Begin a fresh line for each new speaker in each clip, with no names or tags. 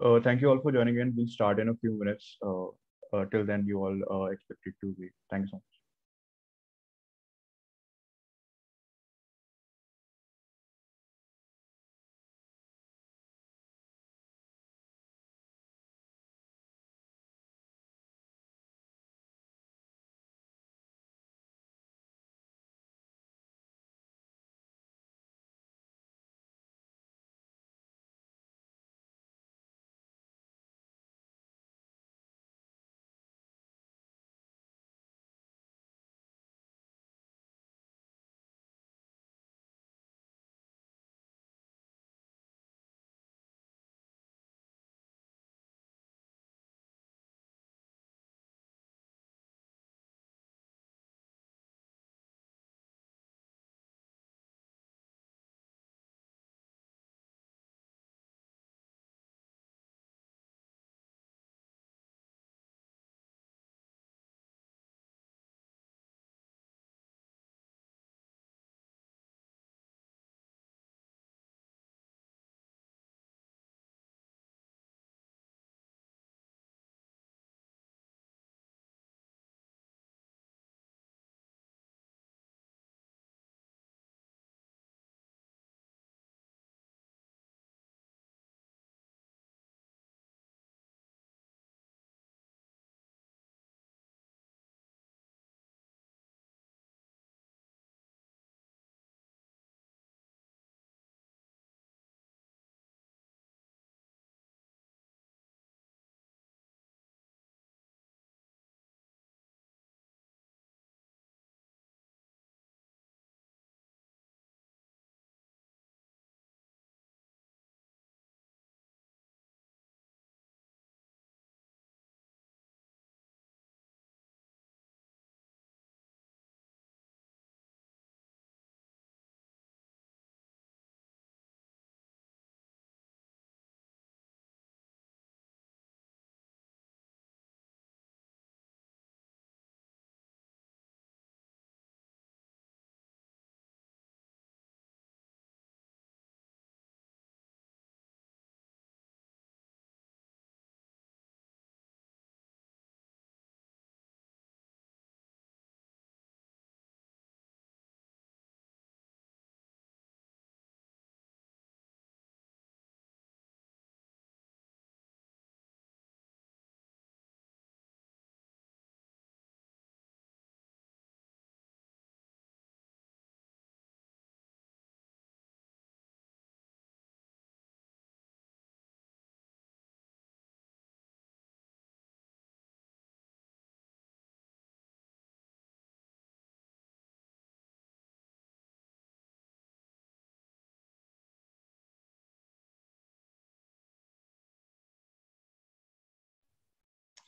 Thank you all for joining in. We'll start in a few minutes. Till then, you all expected to wait. Thank you so much.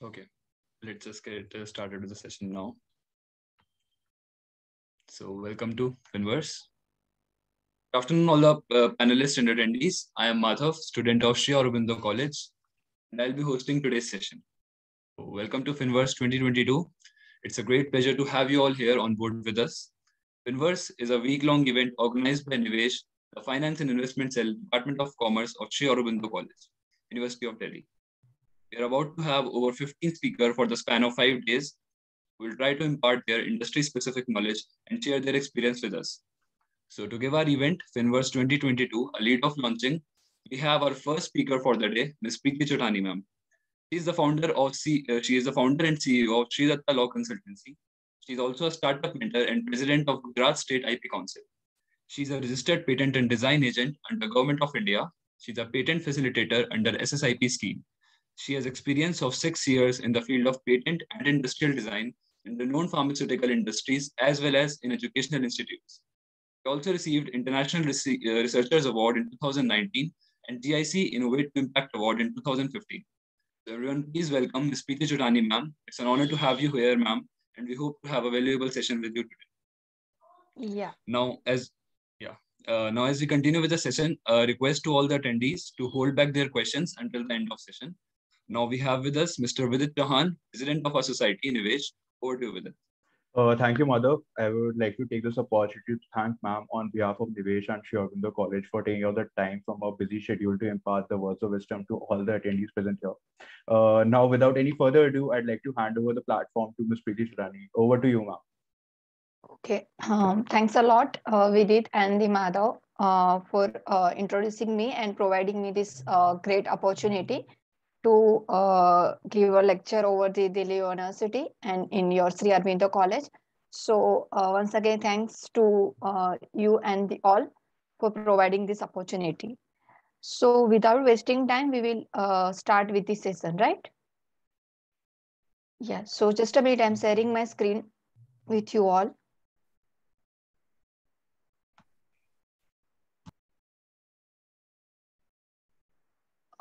Okay, let's just get started with the session now. So, welcome to FINVERSE. Good afternoon, all the panelists and attendees. I am Madhav, student of Sri Aurobindo College, and I'll be hosting today's session. So, welcome to FINVERSE 2022. It's a great pleasure to have you all here on board with us. FINVERSE is a week-long event organized by NIVESH, the Finance and Investment Cell, Department of Commerce of Sri Aurobindo College, University of Delhi. We are about to have over 15 speakers for the span of 5 days who will try to impart their industry-specific knowledge and share their experience with us. So to give our event, FINVERSE 2022, a lead of launching, we have our first speaker for the day, Ms. Preeti Chotani, ma'am. She is the founder and CEO of Sri Datta Law Consultancy. She is also a startup mentor and president of Gujarat State IP Council. She is a registered patent and design agent under Government of India. She is a patent facilitator under SSIP scheme. She has experience of 6 years in the field of patent and industrial design in the known pharmaceutical industries as well as in educational institutes. She also received International Researchers Award in 2019 and GIC Innovate to Impact Award in 2015. So everyone, please welcome Ms. Preeti Chotani, ma'am. It's an honor to have you here, ma'am, and we hope to have a valuable session with you today.
Yeah.
Now, as we continue with the session, a request to all the attendees to hold back their questions until the end of session. Now we have with us Mr. Vidit Chauhan, President of our society, NIVESH. Over to you, Vidit.
Thank you, Madhav. I would like to take this opportunity to thank ma'am on behalf of NIVESH and Sri Aurobindo College for taking out the time from our busy schedule to impart the words of wisdom to all the attendees present here. Now, without any further ado, I'd like to hand over the platform to Ms. Preeti Shirani. Over to you, ma'am.
Okay, thanks a lot, Vidit and the Madhav, for introducing me and providing me this great opportunity to give a lecture over the Delhi University and in your Sri Aurobindo College. So once again, thanks to you and the all for providing this opportunity. So without wasting time, we will start with the session, right? Yeah, so just a minute, I'm sharing my screen with you all.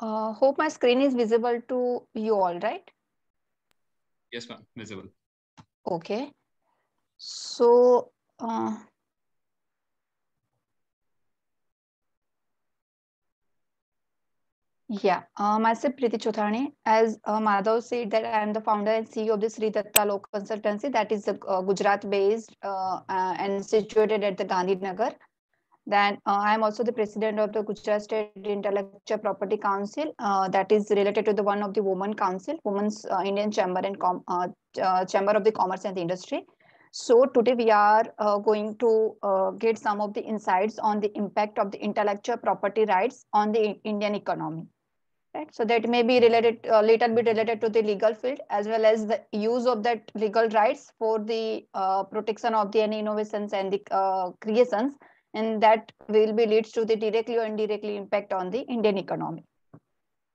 Hope my screen is visible to you all, right?
Yes, ma'am. Visible.
Okay. So, yeah, myself Preeti Chothani. As Madhav said, that I am the founder and CEO of the Sri Datta Law Consultancy, that is Gujarat-based and situated at the Gandhinagar. Then I am also the president of the Gujarat State Intellectual Property Council, that is related to the one of the Women Council, Women's Indian Chamber and Chamber of the Commerce and the Industry. So today we are going to get some of the insights on the impact of the intellectual property rights on the Indian economy. Right, so that may be related a little bit related to the legal field as well as the use of that legal rights for the protection of the any innovations and the creations, and that will be leads to the directly or indirectly impact on the Indian economy.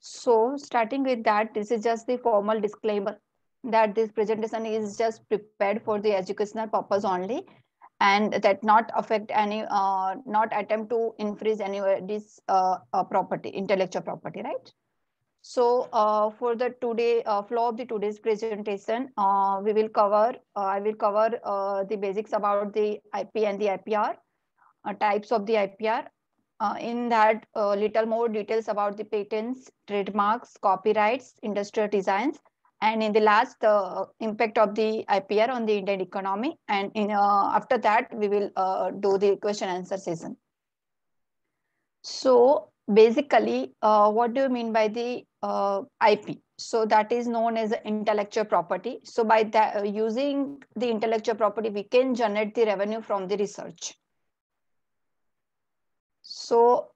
So starting with that, this is just the formal disclaimer that this presentation is just prepared for the educational purpose only, and that not affect any not attempt to infringe any this property, intellectual property, right? So for the today flow of the today's presentation, we will cover I will cover the basics about the IP and the IPR, types of the IPR. In that, little more details about the patents, trademarks, copyrights, industrial designs, and in the last, the impact of the IPR on the Indian economy. And in after that, we will do the question answer session. So basically, what do you mean by the IP? So that is known as intellectual property. So by that, using the intellectual property, we can generate the revenue from the research. So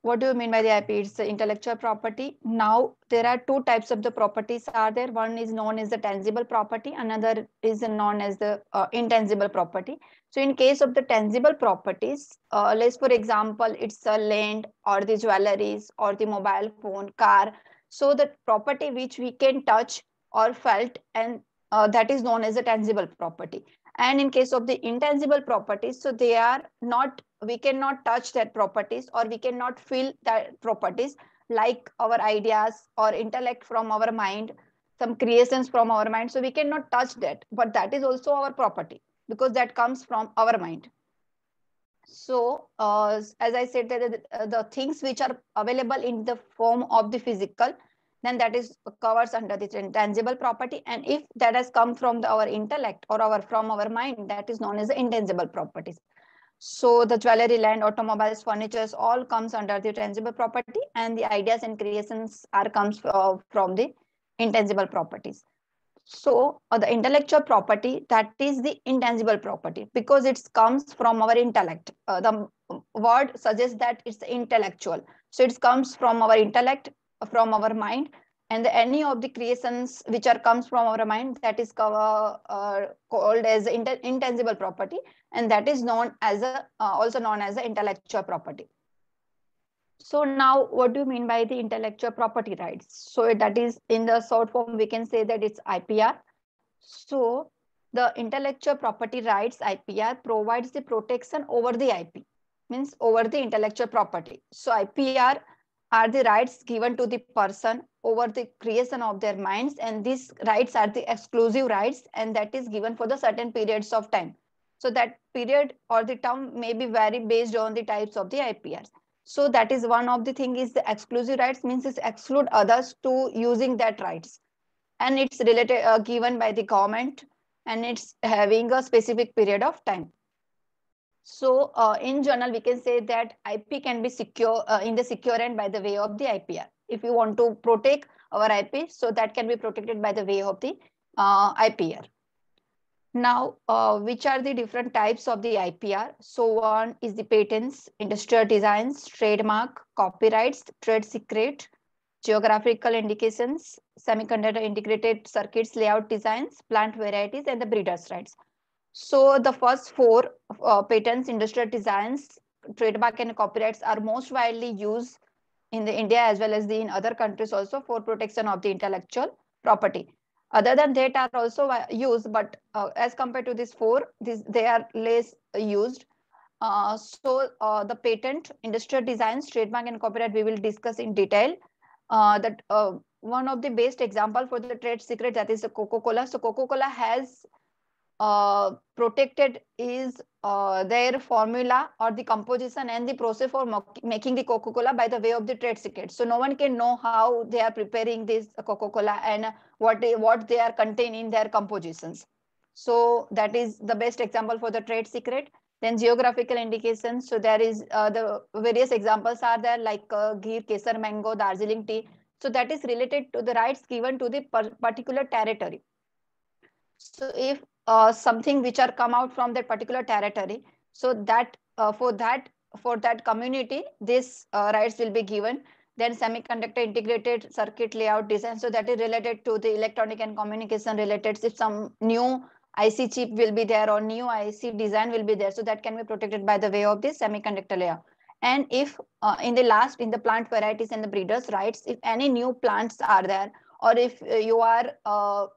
what do you mean by the IP? It's the intellectual property. Now there are two types of the properties are there. One is known as the tangible property. Another is known as the intangible property. So in case of the tangible properties, let's for example, it's a land or the jewelries or the mobile phone, car. So the property which we can touch or felt, and that is known as a tangible property. And in case of the intangible properties, so they are not, we cannot touch that properties or we cannot feel that properties, like our ideas or intellect from our mind, some creations from our mind. So we cannot touch that, but that is also our property because that comes from our mind. So as I said, that the things which are available in the form of the physical, then that is covers under the tangible property. And if that has come from our intellect or from our mind, that is known as the intangible properties. So the jewelry, land, automobiles, furnitures, all comes under the tangible property, and the ideas and creations are comes from the intangible properties. So the intellectual property, that is the intangible property because it comes from our intellect. The word suggests that it's intellectual. So it comes from our intellect, from our mind, and any of the creations which are comes from our mind, that is called as intangible property, and that is known as a also known as the intellectual property. So now, what do you mean by the intellectual property rights? So that is in the short form, we can say that it's IPR. So the intellectual property rights IPR provides the protection over the IP, means over the intellectual property. So IPR are the rights given to the person over the creation of their minds, and these rights are the exclusive rights, and that is given for the certain periods of time. So that period or the term may be vary based on the types of the IPRs. So that is one of the thing is the exclusive rights, means it's exclude others to using that rights, and it's related given by the government and it's having a specific period of time. So in general, we can say that IP can be secure in the secure end by the way of the IPR. If you want to protect our IP, so that can be protected by the way of the IPR. Now, which are the different types of the IPR? So one is the patents, industrial designs, trademark, copyrights, trade secret, geographical indications, semiconductor integrated circuits, layout designs, plant varieties, and the breeders' rights. So the first four, patents, industrial designs, trademark, and copyrights, are most widely used in the India as well as in other countries also for protection of the intellectual property. Other than that are also used, but as compared to these four, they are less used. The patent, industrial designs, trademark, and copyright we will discuss in detail. That one of the best example for the trade secret, that is the Coca-Cola. So Coca-Cola has protected is their formula or the composition and the process for making the Coca-Cola by the way of the trade secret. So no one can know how they are preparing this Coca-Cola and what they are containing in their compositions. So that is the best example for the trade secret. Then geographical indications. So there is the various examples are there, like ghee, kesar, mango, Darjeeling tea. So that is related to the rights given to the particular territory. So if something which are come out from that particular territory, so that for that community, this rights will be given. Then semiconductor integrated circuit layout design, so that is related to the electronic and communication related. If some new IC chip will be there or new IC design will be there, so that can be protected by the way of this semiconductor layer. And if in the plant varieties and the breeders' rights, if any new plants are there, or if you are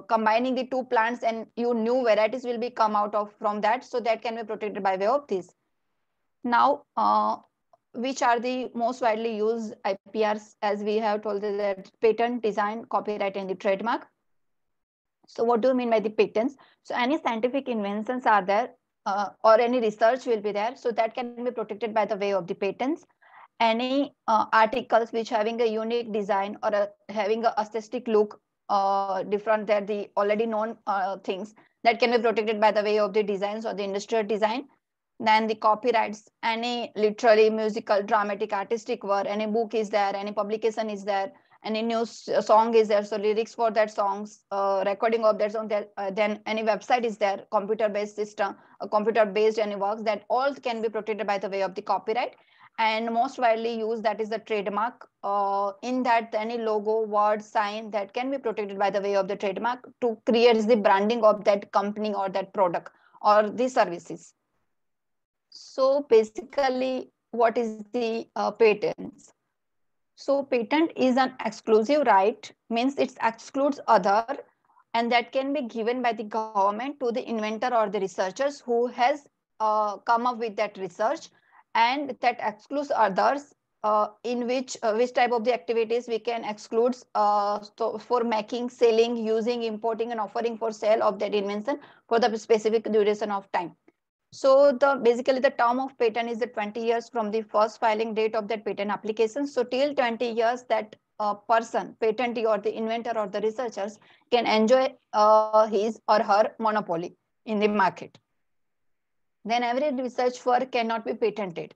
combining the two plants and you new varieties will be come out of from that, so that can be protected by way of this. Now, which are the most widely used IPRs, as we have told that patent, design, copyright, and the trademark. So what do you mean by the patents? So any scientific inventions are there or any research will be there, so that can be protected by the way of the patents. Any articles which having a unique design or having a aesthetic look different than the already known things, that can be protected by the way of the designs or the industrial design. Then the copyrights, any literary, musical, dramatic, artistic work, any book is there, any publication is there, any new song is there, so lyrics for that songs, recording of that song, then any website is there, computer based system, computer based any works, that all can be protected by the way of the copyright. And most widely used, that is the trademark. In that any logo, word, sign, that can be protected by the way of the trademark to create the branding of that company or that product or the services. So basically, what is the patents? So patent is an exclusive right, means it excludes other, and that can be given by the government to the inventor or the researchers who has come up with that research, and that excludes others in which type of the activities we can exclude so for making, selling, using, importing, and offering for sale of that invention for the specific duration of time. So basically the term of patent is the 20 years from the first filing date of that patent application. So till 20 years that person, patentee or the inventor or the researchers can enjoy his or her monopoly in the market. Then every research work cannot be patented.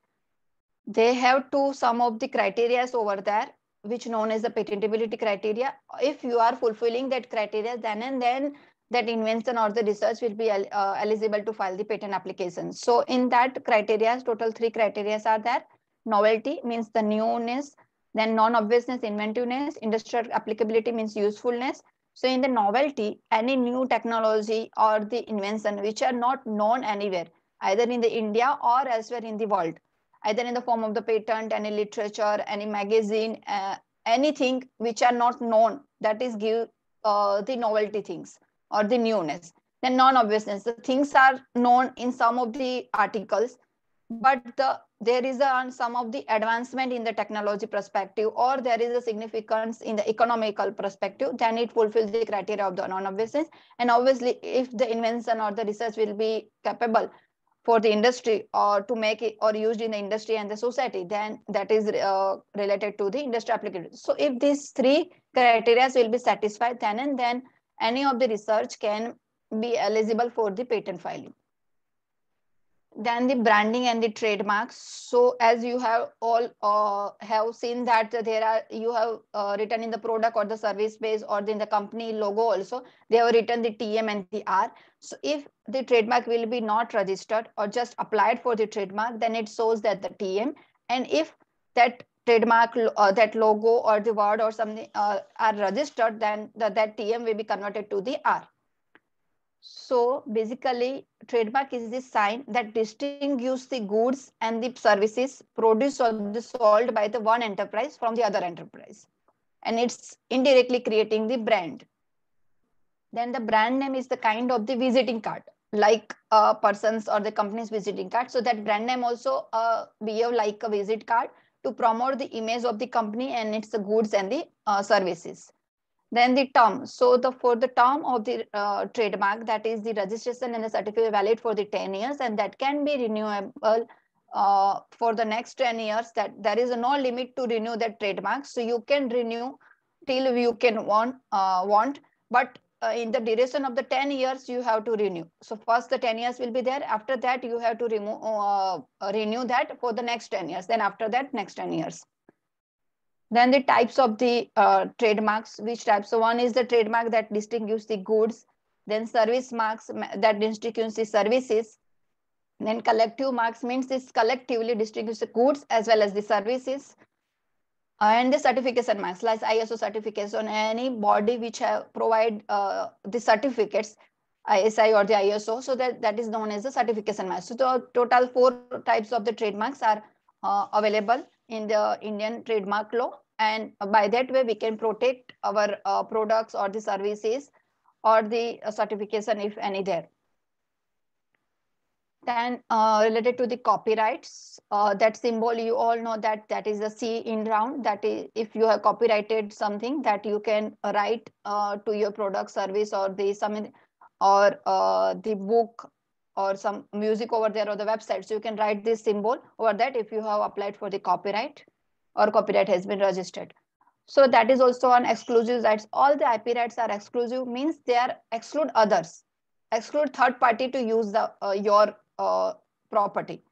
They have some of the criteria over there, which known as the patentability criteria. If you are fulfilling that criteria, then that invention or the research will be eligible to file the patent application. So in that criteria, total 3 criteria are there. Novelty means the newness, then non-obviousness, inventiveness, industrial applicability means usefulness. So in the novelty, any new technology or the invention which are not known anywhere, either in the India or elsewhere in the world, either in the form of the patent, any literature, any magazine, anything which are not known, that is give the novelty things or the newness. Then non-obviousness, the things are known in some of the articles, but there is some of the advancement in the technology perspective, or there is a significance in the economical perspective, then it fulfills the criteria of the non-obviousness. And obviously, if the invention or the research will be capable for the industry or to make it or used in the industry and the society, then that is related to the industry applicability. So if these 3 criteria will be satisfied, then and then any of the research can be eligible for the patent filing. Then the branding and the trademarks. So as you have all have seen that there are, you have written in the product or the service page or in the company logo also, they have written the TM and the R. So if the trademark will be not registered or just applied for the trademark, then it shows that the TM. And if that trademark, that logo or the word or something are registered, then that TM will be converted to the R. So basically, trademark is the sign that distinguishes the goods and the services produced or sold by the one enterprise from the other enterprise. And it's indirectly creating the brand. Then the brand name is the kind of the visiting card, like a person's or the company's visiting card. So that brand name also behave like a visit card to promote the image of the company and its goods and the services. Then the term. So for the term of the trademark, that is the registration and the certificate valid for the 10 years, and that can be renewable for the next 10 years. That there is no limit to renew that trademark. So you can renew till you can want, but in the duration of the 10 years, you have to renew. So first the 10 years will be there. After that, you have to renew that for the next 10 years. Then after that, next 10 years. Then the types of the trademarks, which types? So one is the trademark that distinguishes the goods, then service marks that distinguish the services, then collective marks means this collectively distinguish the goods as well as the services, and the certification marks like ISO certificates on any body which have provide the certificates, ISI or the ISO, so that is known as the certification marks. So the total 4 types of the trademarks are available in the Indian trademark law, and by that way we can protect our products or the services or the certification if any there. Then related to the copyrights, that symbol you all know that is a C in round. That is, if you have copyrighted something, that you can write to your product, service, or the book or some music over there or the website. So you can write this symbol over that if you have applied for the copyright or copyright has been registered. So that is also an exclusive rights. All the IP rights are exclusive, means they are exclude others, exclude third party to use the your property.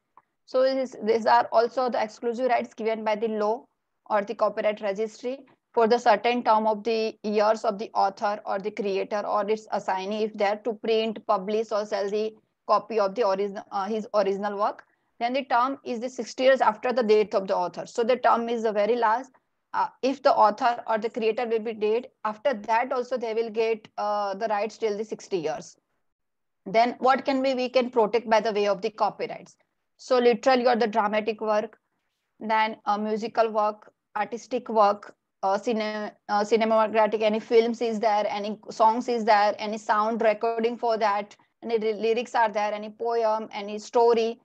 So these are also the exclusive rights given by the law or the copyright registry for the certain term of the years of the author or the creator or its assignee, if they are to print, publish, or sell the copy of the original his original work. Then the term is the 60 years after the date of the author. So the term is the very last. If the author or the creator will be dead, after that also they will get the rights till the 60 years. Then what can be we can protect by the way of the copyrights? So literally or the dramatic work, then musical work, artistic work, cinematographic, any films is there, any songs is there, any sound recording for that, any lyrics are there, any poem, any story,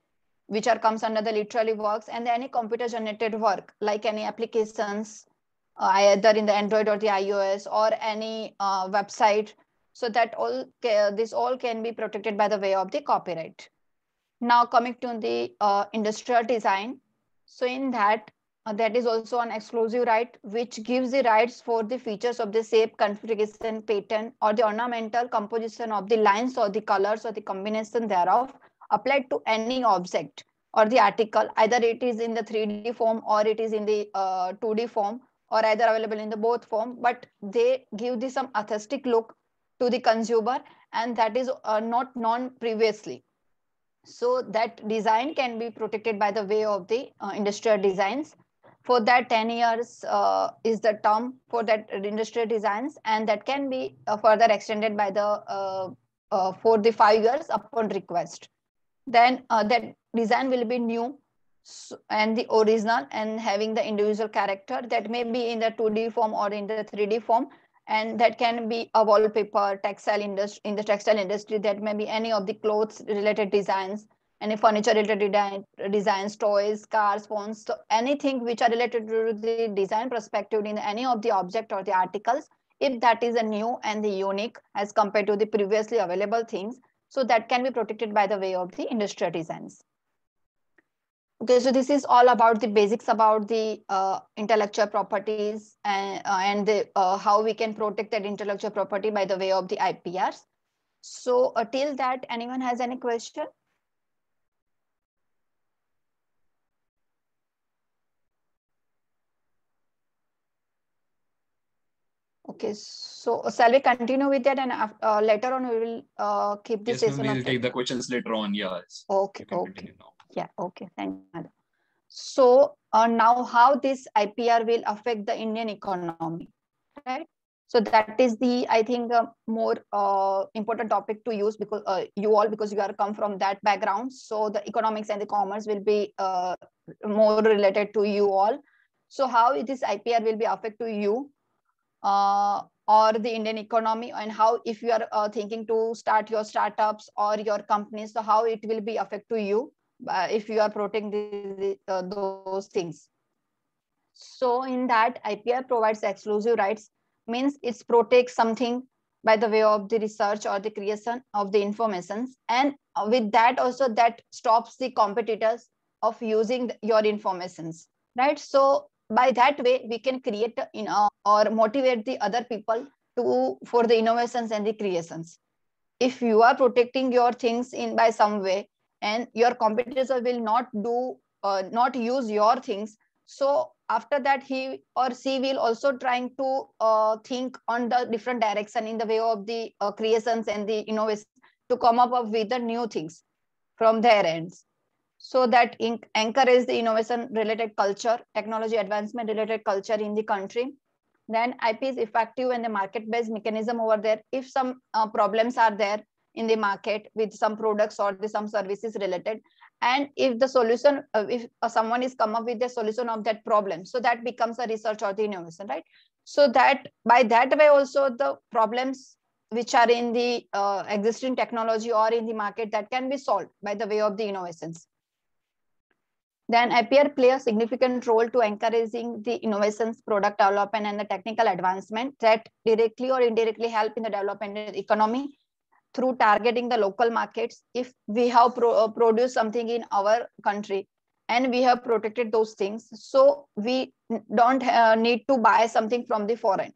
which are comes under the literary works, and any computer generated work like any applications, either in the Android or the iOS or any website. So that all this all can be protected by the way of the copyright. Now coming to the industrial design. So in that, that is also an exclusive right, which gives the rights for the features of the shape, configuration, pattern, or the ornamental composition of the lines or the colors or the combination thereof applied to any object or the article, either it is in the 3D form or it is in the 2D form, or either available in the both form, but they give the some aesthetic look to the consumer, and that is not known previously. So that design can be protected by the way of the industrial designs. For that 10 years is the term for that industrial designs, and that can be further extended by the for the 5 years upon request. Then that design will be new and the original and having the individual character, that may be in the 2D form or in the 3D form, and that can be a wallpaper, textile industry, in the textile industry, that may be any of the clothes related designs, any furniture related designs, toys, cars, phones, so anything which are related to the design perspective in any of the object or the articles, if that is a new and the unique as compared to the previously available things, so that can be protected by the way of the industrial designs. Okay, so this is all about the basics about the intellectual properties and the, how we can protect that intellectual property by the way of the IPRs. So till that, anyone has any question? Okay, so shall we continue with that, and later on we will keep this
Yes, ma'am,
session
we'll
of
take the questions later on. Yes.
Okay,
You can
okay.
continue now.
Yeah, okay. Thank you, madam. So now how this IPR will affect the Indian economy, right? So that is the, I think, more important topic to use, because you all, because you are come from that background. So the economics and the commerce will be more related to you all. So how this IPR will be affect to you or the Indian economy, and how, if you are thinking to start your startups or your companies, so how it will be affect to you if you are protecting those things. So in that, IPR provides exclusive rights, means it protects something by the way of the research or the creation of the informations, and with that also that stops the competitors of using your informations, right? So by that way we can create or motivate the other people to for the innovations and the creations. If you are protecting your things in by some way, and your competitors will not do not use your things, so after that he or she will also trying to think on the different direction in the way of the creations and the innovation, to come up with the new things from their ends. So that encourage the innovation related culture, technology advancement related culture in the country. Then IP is effective and the market based mechanism over there. If some problems are there in the market with some products or some services related, and if the solution, if someone is come up with the solution of that problem, so that becomes a research or the innovation, right? So that by that way also the problems which are in the existing technology or in the market, that can be solved by the way of the innovations. Then IPR play a significant role to encouraging the innovations, product development, and the technical advancement that directly or indirectly help in the development of the economy through targeting the local markets. If we have produced something in our country and we have protected those things, so we don't need to buy something from the foreign,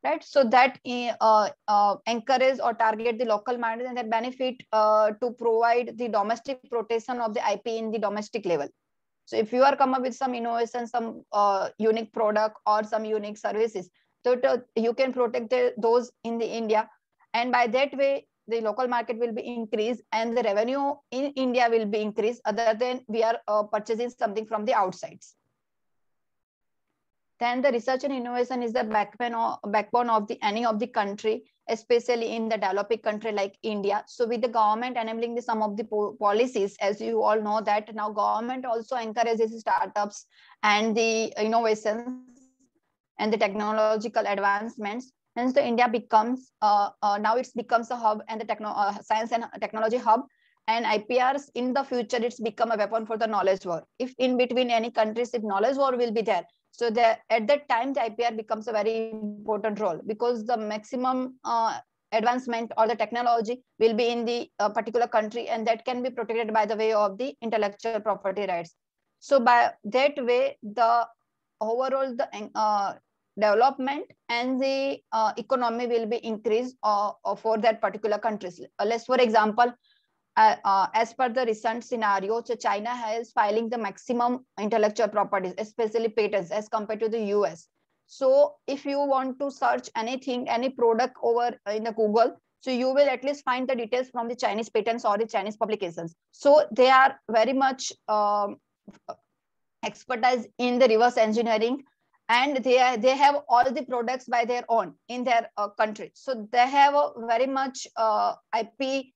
right? So that encourage or target the local market, and that benefit to provide the domestic protection of the IP in the domestic level. So if you are come up with some innovation, some unique product or some unique services, so you can protect those in the India, and by that way the local market will be increased and the revenue in India will be increased, other than we are purchasing something from the outsides. Then the research and innovation is the backbone of the any of the country, especially in the developing country like India. So with the government enabling the some of the policies, as you all know that now government also encourages startups and the innovations and the technological advancements. Hence the India becomes now it becomes a hub and the science and technology hub. And IPRs in the future, it's become a weapon for the knowledge war. If in between any countries, if knowledge war will be there, so at that time, the IPR becomes a very important role, because the maximum advancement or the technology will be in the particular country, and that can be protected by the way of the intellectual property rights. So by that way, the overall the development and the economy will be increased for that particular countries. Let's, for example, as per the recent scenario, so China has filing the maximum intellectual properties, especially patents, as compared to the US. So if you want to search anything, any product over in the Google, so you will at least find the details from the Chinese patents or the Chinese publications. So they are very much expertise in the reverse engineering, and they have all the products by their own in their country. So they have a very much IP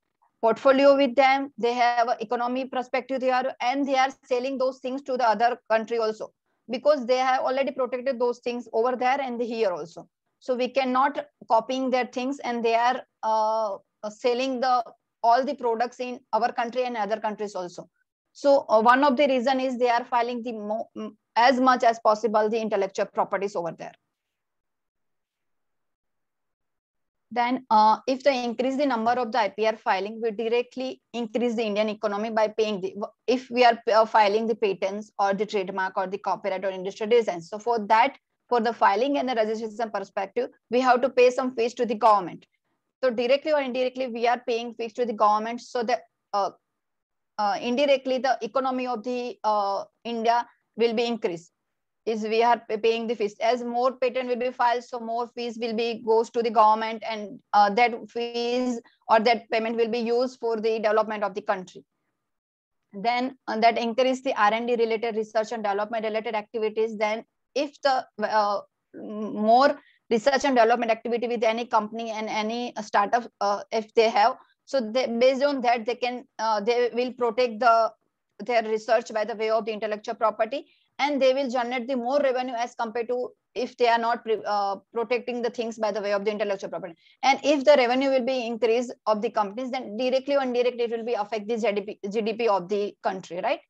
portfolio with them. They have an economy perspective there, and they are selling those things to the other country also, because they have already protected those things over there and here also. So we cannot copying their things, and they are selling all the products in our country and other countries also. So one of the reason is they are filing the as much as possible the intellectual properties over there. Then if they increase the number of the IPR filing, we directly increase the Indian economy by paying if we are filing the patents or the trademark or the copyright or industrial design. So for that, for the filing and the registration perspective, we have to pay some fees to the government. So directly or indirectly, we are paying fees to the government, so that indirectly the economy of the India will be increased. Is we are paying the fees. As more patent will be filed, so more fees will be goes to the government, and that fees or that payment will be used for the development of the country. Then that increase the R&D related, research and development related activities. Then if the more research and development activity with any company and any startup, if they have, so they, based on that, they can they will protect their research by the way of the intellectual property, and they will generate the more revenue as compared to if they are not protecting the things by the way of the intellectual property. And if the revenue will be increased of the companies, then directly or indirectly it will be affect the GDP of the country, right?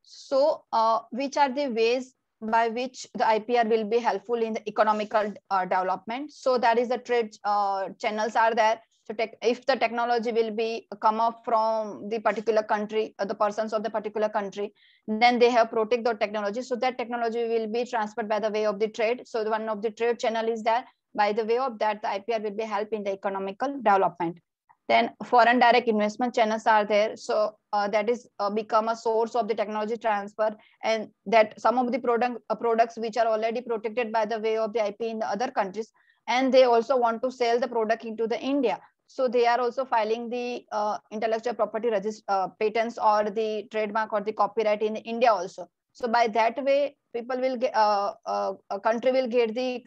So which are the ways by which the IPR will be helpful in the economical development? So that is the trade channels are there. So if the technology will be come up from the particular country, the persons of the particular country, then they have protect the technology. So that technology will be transferred by the way of the trade. So one of the trade channel is that by the way of that, the IPR will be help in the economical development. Then foreign direct investment channels are there. So that is become a source of the technology transfer, and that some of the products which are already protected by the way of the IP in the other countries, and they also want to sell the product into the India. So they are also filing the intellectual property patents or the trademark or the copyright in India also. So by that way, people will get a country will get the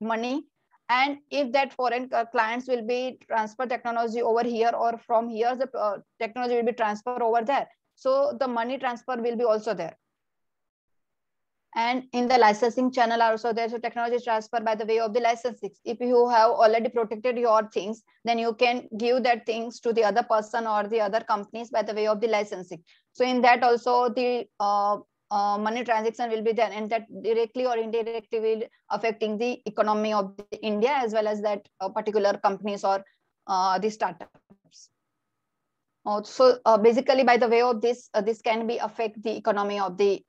money. And if that foreign clients will be transfer technology over here, or from here the technology will be transferred over there, so the money transfer will be also there. And in the licensing channel also there's a technology transfer by the way of the licensing. If you have already protected your things, then you can give that things to the other person or the other companies by the way of the licensing. So in that also the money transaction will be there, and that directly or indirectly will affecting the economy of the India as well as that particular companies or the startups. So basically by the way of this, this can be affect the economy of the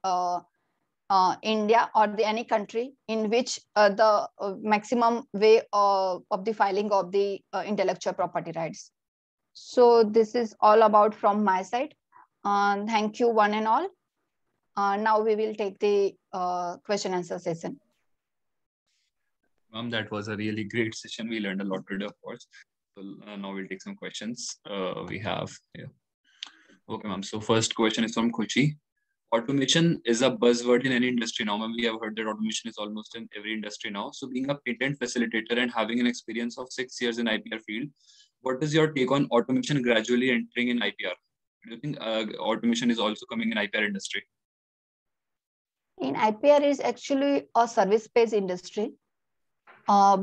India or the any country in which the maximum way of the filing of the intellectual property rights. So this is all about from my side. Thank you one and all. Now we will take the question answer session.
Ma'am, that was a really great session. We learned a lot today, of course. So now we'll take some questions we have here. Okay, ma'am. So first question is from Kuchi. Automation is a buzzword in any industry now. We have heard that automation is almost in every industry now. So being a patent facilitator and having an experience of 6 years in IPR field, what is your take on automation gradually entering in IPR? Do you think automation is also coming in IPR industry?
In IPR is actually a service-based industry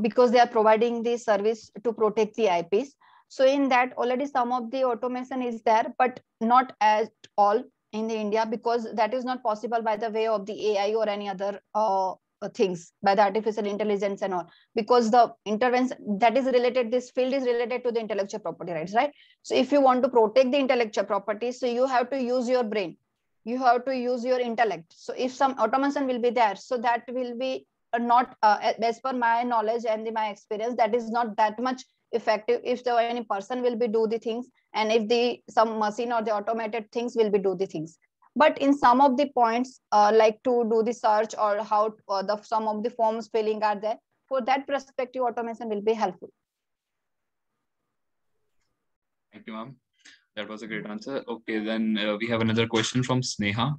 because they are providing the service to protect the IPs. So in that already some of the automation is there, but not at all in the India, because that is not possible by the way of the AI or any other things by the artificial intelligence and all, because the intervention that is related, this field is related to the intellectual property rights, right? So if you want to protect the intellectual property, so you have to use your brain, you have to use your intellect. So if some automation will be there, so that will be not as per my knowledge and my experience, that is not that much effective if the any person will be do the things, and if the some machine or the automated things will be do the things. But in some of the points like to do the search or how the some of the forms filling are there, for that perspective automation will be helpful.
Thank you, ma'am. That was a great answer. Okay, then we have another question from Sneha.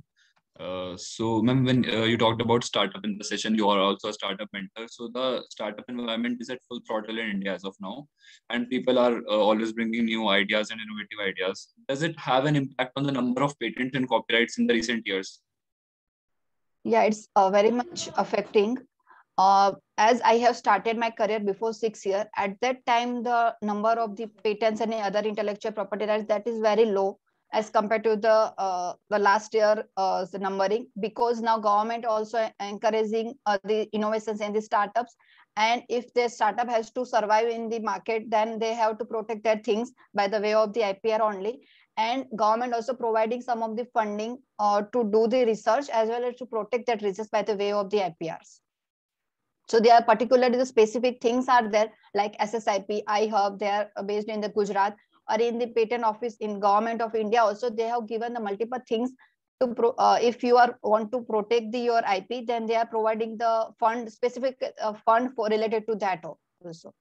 So, ma'am, when you talked about startup in the session, you are also a startup mentor. So, the startup environment is at full throttle in India as of now, and people are always bringing new ideas and innovative ideas. Does it have an impact on the number of patents and copyrights in the recent years?
Yeah, it's very much affecting. As I have started my career before 6 years, at that time, the number of the patents and other intellectual property rights, that is very low as compared to the last year the numbering, because now government also encouraging the innovations and the startups. And if the startup has to survive in the market, then they have to protect their things by the way of the IPR only. And government also providing some of the funding to do the research as well as to protect that research by the way of the IPRs. So there are particularly the specific things are there, like SSIP, iHub, they are based in the Gujarat, or in the patent office in government of India also, they have given the multiple things to if you are want to protect your IP, then they are providing the fund, specific fund for related to that also.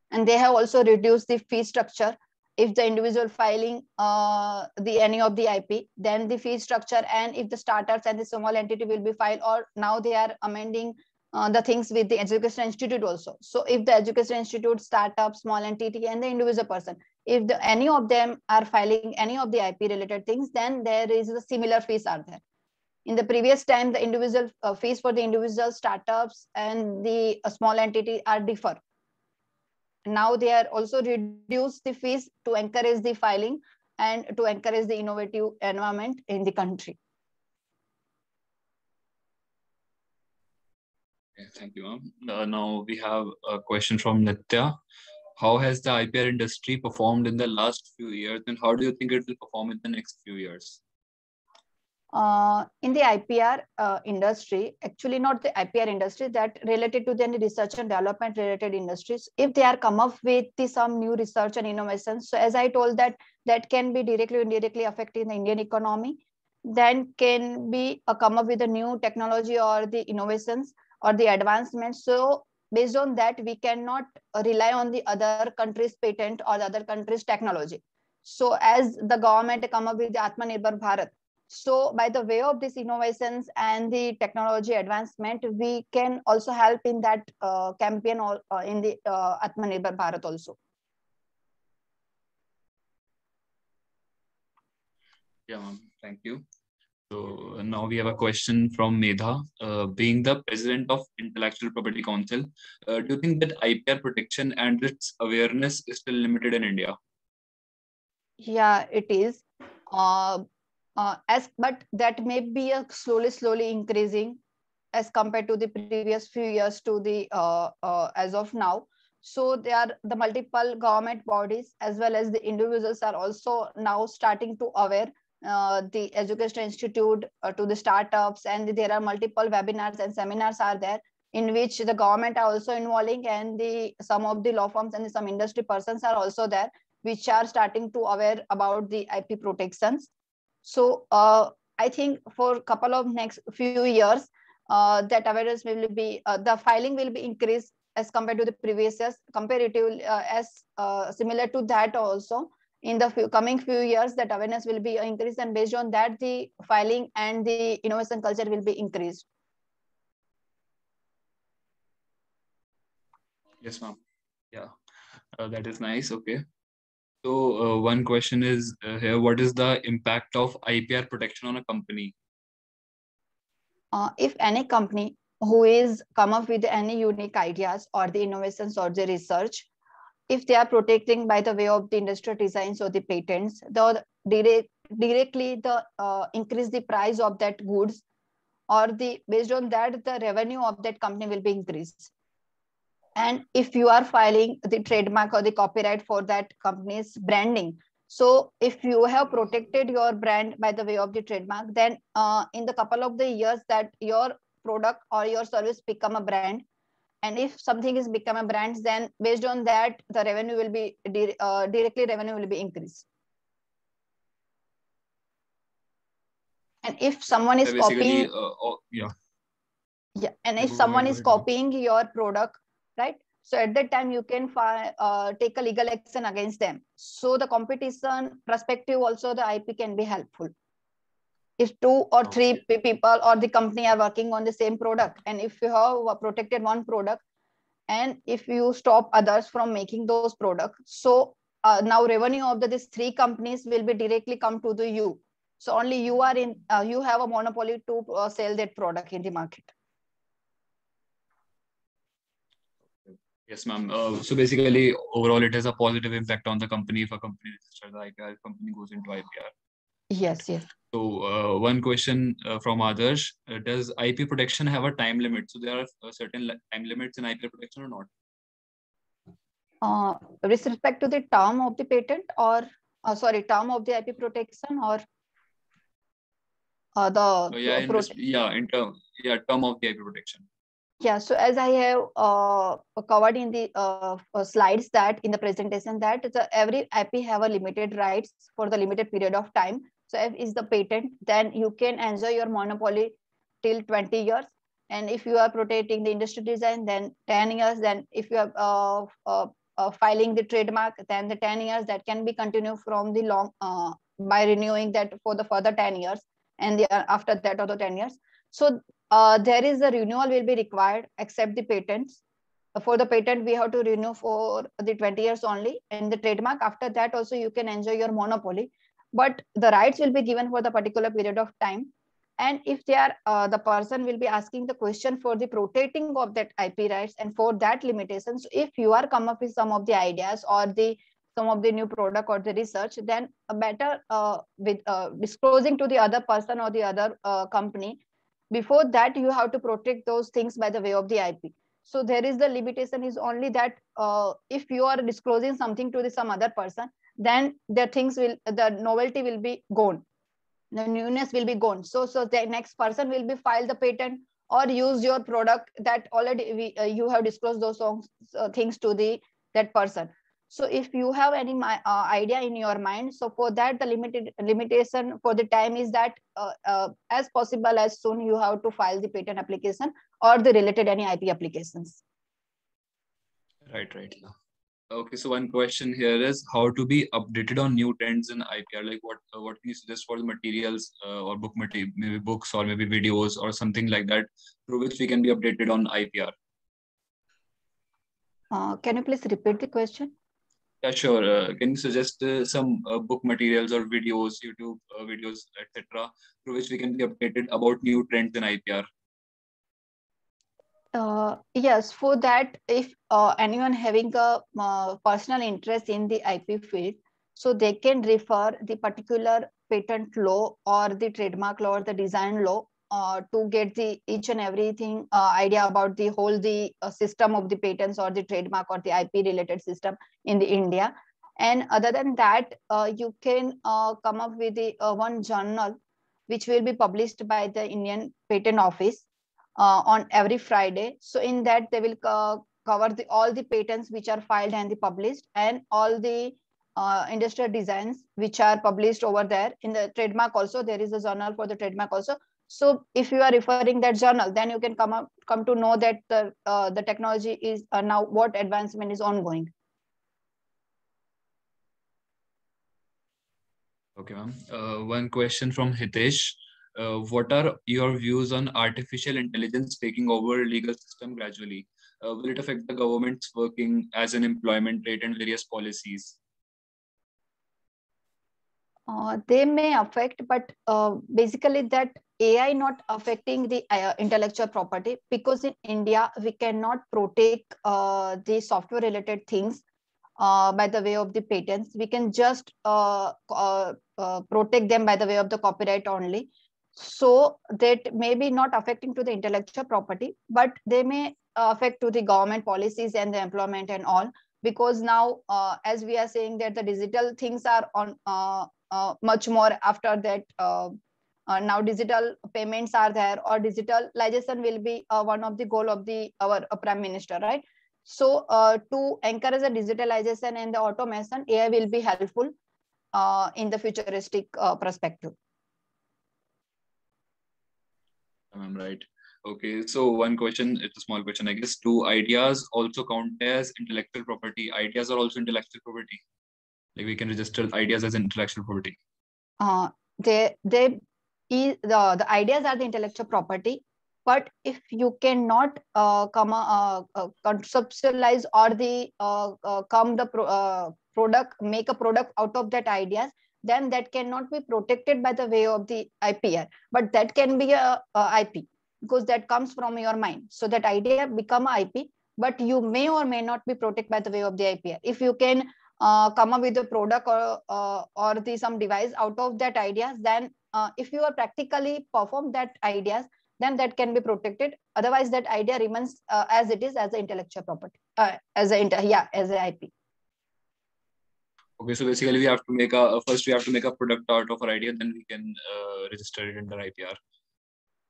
And they have also reduced the fee structure. If the individual filing any of the IP, then the fee structure, and if the startups and the small entity will be filed, or now they are amending the things with the education institute also. So if the education institute, startup, small entity, and the individual person, if any of them are filing any of the IP related things, then there is a similar fees are there. In the previous time, the individual fees for the individual, startups, and the small entity are differ. Now they are also reduce the fees to encourage the filing and to encourage the innovative environment in the country.
Okay, thank you, ma'am. Now we have a question from Nitya. How has the IPR industry performed in the last few years, and how do you think it will perform in the next few years?
In the IPR industry, actually not the IPR industry, that related to the research and development related industries, if they are come up with some new research and innovations, so as I told that can be directly or indirectly affecting the Indian economy, then can be come up with a new technology or the innovations or the advancements. So based on that, we cannot rely on the other country's patent or the other country's technology. So as the government come up with the Atmanirbhar Bharat, so by the way of these innovations and the technology advancement, we can also help in that campaign or in the Atmanirbhar Bharat also.
Yeah, thank you. So now we have a question from Medha. Being the president of Intellectual Property Council, do you think that IPR protection and its awareness is still limited in India?
Yeah, it is. But that may be a slowly increasing as compared to the previous few years to the as of now. So there are the multiple government bodies as well as the individuals are also now starting to aware the education institute to the startups, and there are multiple webinars and seminars are there in which the government are also involving, and some of the law firms and some industry persons are also there, which are starting to aware about the IP protections. So I think for a couple of next few years, that awareness will be, the filing will be increased as compared to the previous years, comparatively as similar to that also. In the coming few years, that awareness will be increased, and based on that, the filing and the innovation culture will be increased.
Yes, ma'am. Yeah, that is nice. Okay. So one question is here, what is the impact of IPR protection on a company?
If any company who is come up with any unique ideas or the innovations or the research, if they are protecting by the way of the industrial designs or the patents, the directly the increase the price of that goods, or the based on that the revenue of that company will be increased. And if you are filing the trademark or the copyright for that company's branding, so if you have protected your brand by the way of the trademark, then in the couple of the years that your product or your service become a brand, and if something is become a brand, then based on that the revenue will be directly revenue will be increased. And if someone is copying, and if someone is copying your product, right, so at that time you can take a legal action against them. So the competition perspective also, the IP can be helpful. If 2 or 3 people or the company are working on the same product, and if you have protected one product, and if you stop others from making those products, so now revenue of these 3 companies will be directly come to you. So only you are in, you have a monopoly to sell that product in the market.
Yes, ma'am. So basically, overall, it has a positive impact on the company if a company registers the IPR, company goes into IPR.
Yes, yes.
So one question from Adarsh, does IP protection have a time limit? So there are certain time limits in IP protection or not?
With respect to the term of the patent, or term of the IP protection, or
in term of the IP protection.
Yeah, so as I have covered in the slides that in the presentation that every IP have a limited rights for the limited period of time. So if is the patent, then you can enjoy your monopoly till 20 years. And if you are protecting the industry design, then 10 years. Then if you are filing the trademark, then the 10 years that can be continued from the long by renewing that for the further 10 years. And the, after that other 10 years. So there is a renewal will be required except the patents. For the patent, we have to renew for the 20 years only. And the trademark, after that also you can enjoy your monopoly. But the rights will be given for the particular period of time. And if they are, the person will be asking the question for the protecting of that IP rights and for that limitations. If you are come up with some of the ideas or the some of the new product or the research, then a better with disclosing to the other person or the other company. Before that, you have to protect those things by the way of the IP. So there is the limitation is only that if you are disclosing something to the some other person, then the things will the novelty will be gone, the newness will be gone. So the next person will be file the patent or use your product that already you have disclosed those songs, things to the that person. So if you have any idea in your mind, so for that the limitation for the time is that as possible as soon you have to file the patent application or the related any IP applications.
Right. Okay, so one question here is how to be updated on new trends in IPR. Like what can you suggest for the materials or book material, maybe books or maybe videos or something like that through which we can be updated on IPR?
Can you please repeat the question?
Yeah, sure. Can you suggest some book materials or videos, YouTube videos, etc., through which we can be updated about new trends in IPR?
Yes, for that, if anyone having a personal interest in the IP field, so they can refer the particular patent law or the trademark law or the design law to get the each and everything idea about the whole the system of the patents or the trademark or the IP related system in the India. And other than that, you can come up with the one journal which will be published by the Indian Patent Office on every Friday. So in that they will cover all the patents which are filed and published, and all the industrial designs which are published over there. In the trademark also there is a journal for the trademark also. So if you are referring that journal, then you can come to know that the technology is now what advancement is ongoing.
Okay, ma'am. One question from Hitesh. What are your views on artificial intelligence taking over legal system gradually? Will it affect the government's working as an employment rate and various policies?
They may affect, but basically that AI not affecting the intellectual property, because in India we cannot protect the software related things by the way of the patents. We can just protect them by the way of the copyright only. So that may be not affecting to the intellectual property, but they may affect to the government policies and the employment and all. Because now, as we are saying that the digital things are on much more after that. Now digital payments are there, or digitalization will be one of the goal of the our Prime Minister, right? So to encourage the digitalization and the automation, AI will be helpful in the futuristic perspective.
I'm right. Okay, so one question, it's a small question, I guess. Do ideas also count as intellectual property? Ideas are also intellectual property. Like we can register ideas as intellectual property.
The ideas are the intellectual property, but if you cannot conceptualize or the product, make a product out of that ideas, then that cannot be protected by the way of the IPR. But that can be a IP, because that comes from your mind. So that idea become a IP, but you may or may not be protected by the way of the IPR. If you can come up with a product or the some device out of that ideas, then if you are practically perform that ideas, then that can be protected. Otherwise that idea remains as it is, as an intellectual property, as an IP.
Okay, so basically we have to make a first we have to make a product out of our idea, then we can register it under IPR.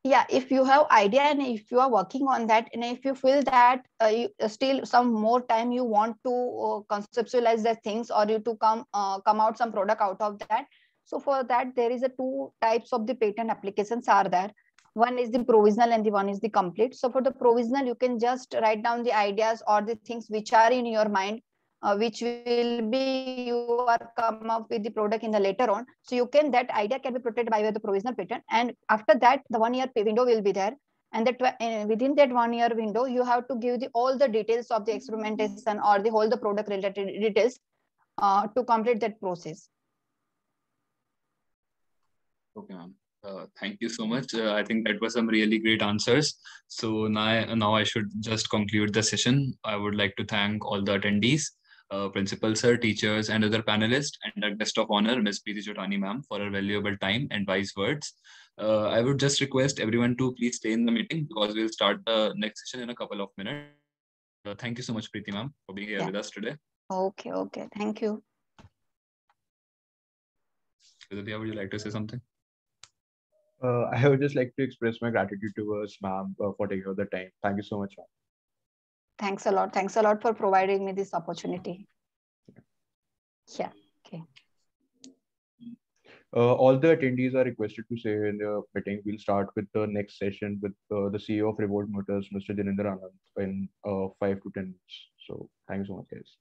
Yeah, if you have idea and if you are working on that, and if you feel that you still some more time you want to conceptualize the things, or you to come out some product out of that. So for that there is a two types of the patent applications are there. One is the provisional and the one is the complete. So for the provisional you can just write down the ideas or the things which are in your mind, which will be you are come up with the product in the later on. So you can, that idea can be protected by the provisional patent, and after that the 1 year window will be there. And that within that 1 year window you have to give the all the details of the experimentation or the whole the product related details to complete that process.
Okay, ma'am. Thank you so much. I think that was some really great answers. So now I should just conclude the session. I would like to thank all the attendees, principal sir, teachers, and other panelists, and our guest of honor, Ms. Preeti Chotani ma'am, for her valuable time and wise words. I would just request everyone to please stay in the meeting because we'll start the next session in a couple of minutes. Thank you so much, Preeti ma'am, for being here
Yeah.
with us today.
Okay, thank you.
Vidya, would you like to say something?
I would just like to express my gratitude towards ma'am for taking all the time. Thank you so much, ma'am.
Thanks a lot for providing me this opportunity. Yeah. Okay.
All the attendees are requested to say in the meeting. We'll start with the next session with the CEO of Revolt Motors, Mr. Janinder Anand, in 5 to 10 minutes. So thank you so much, guys.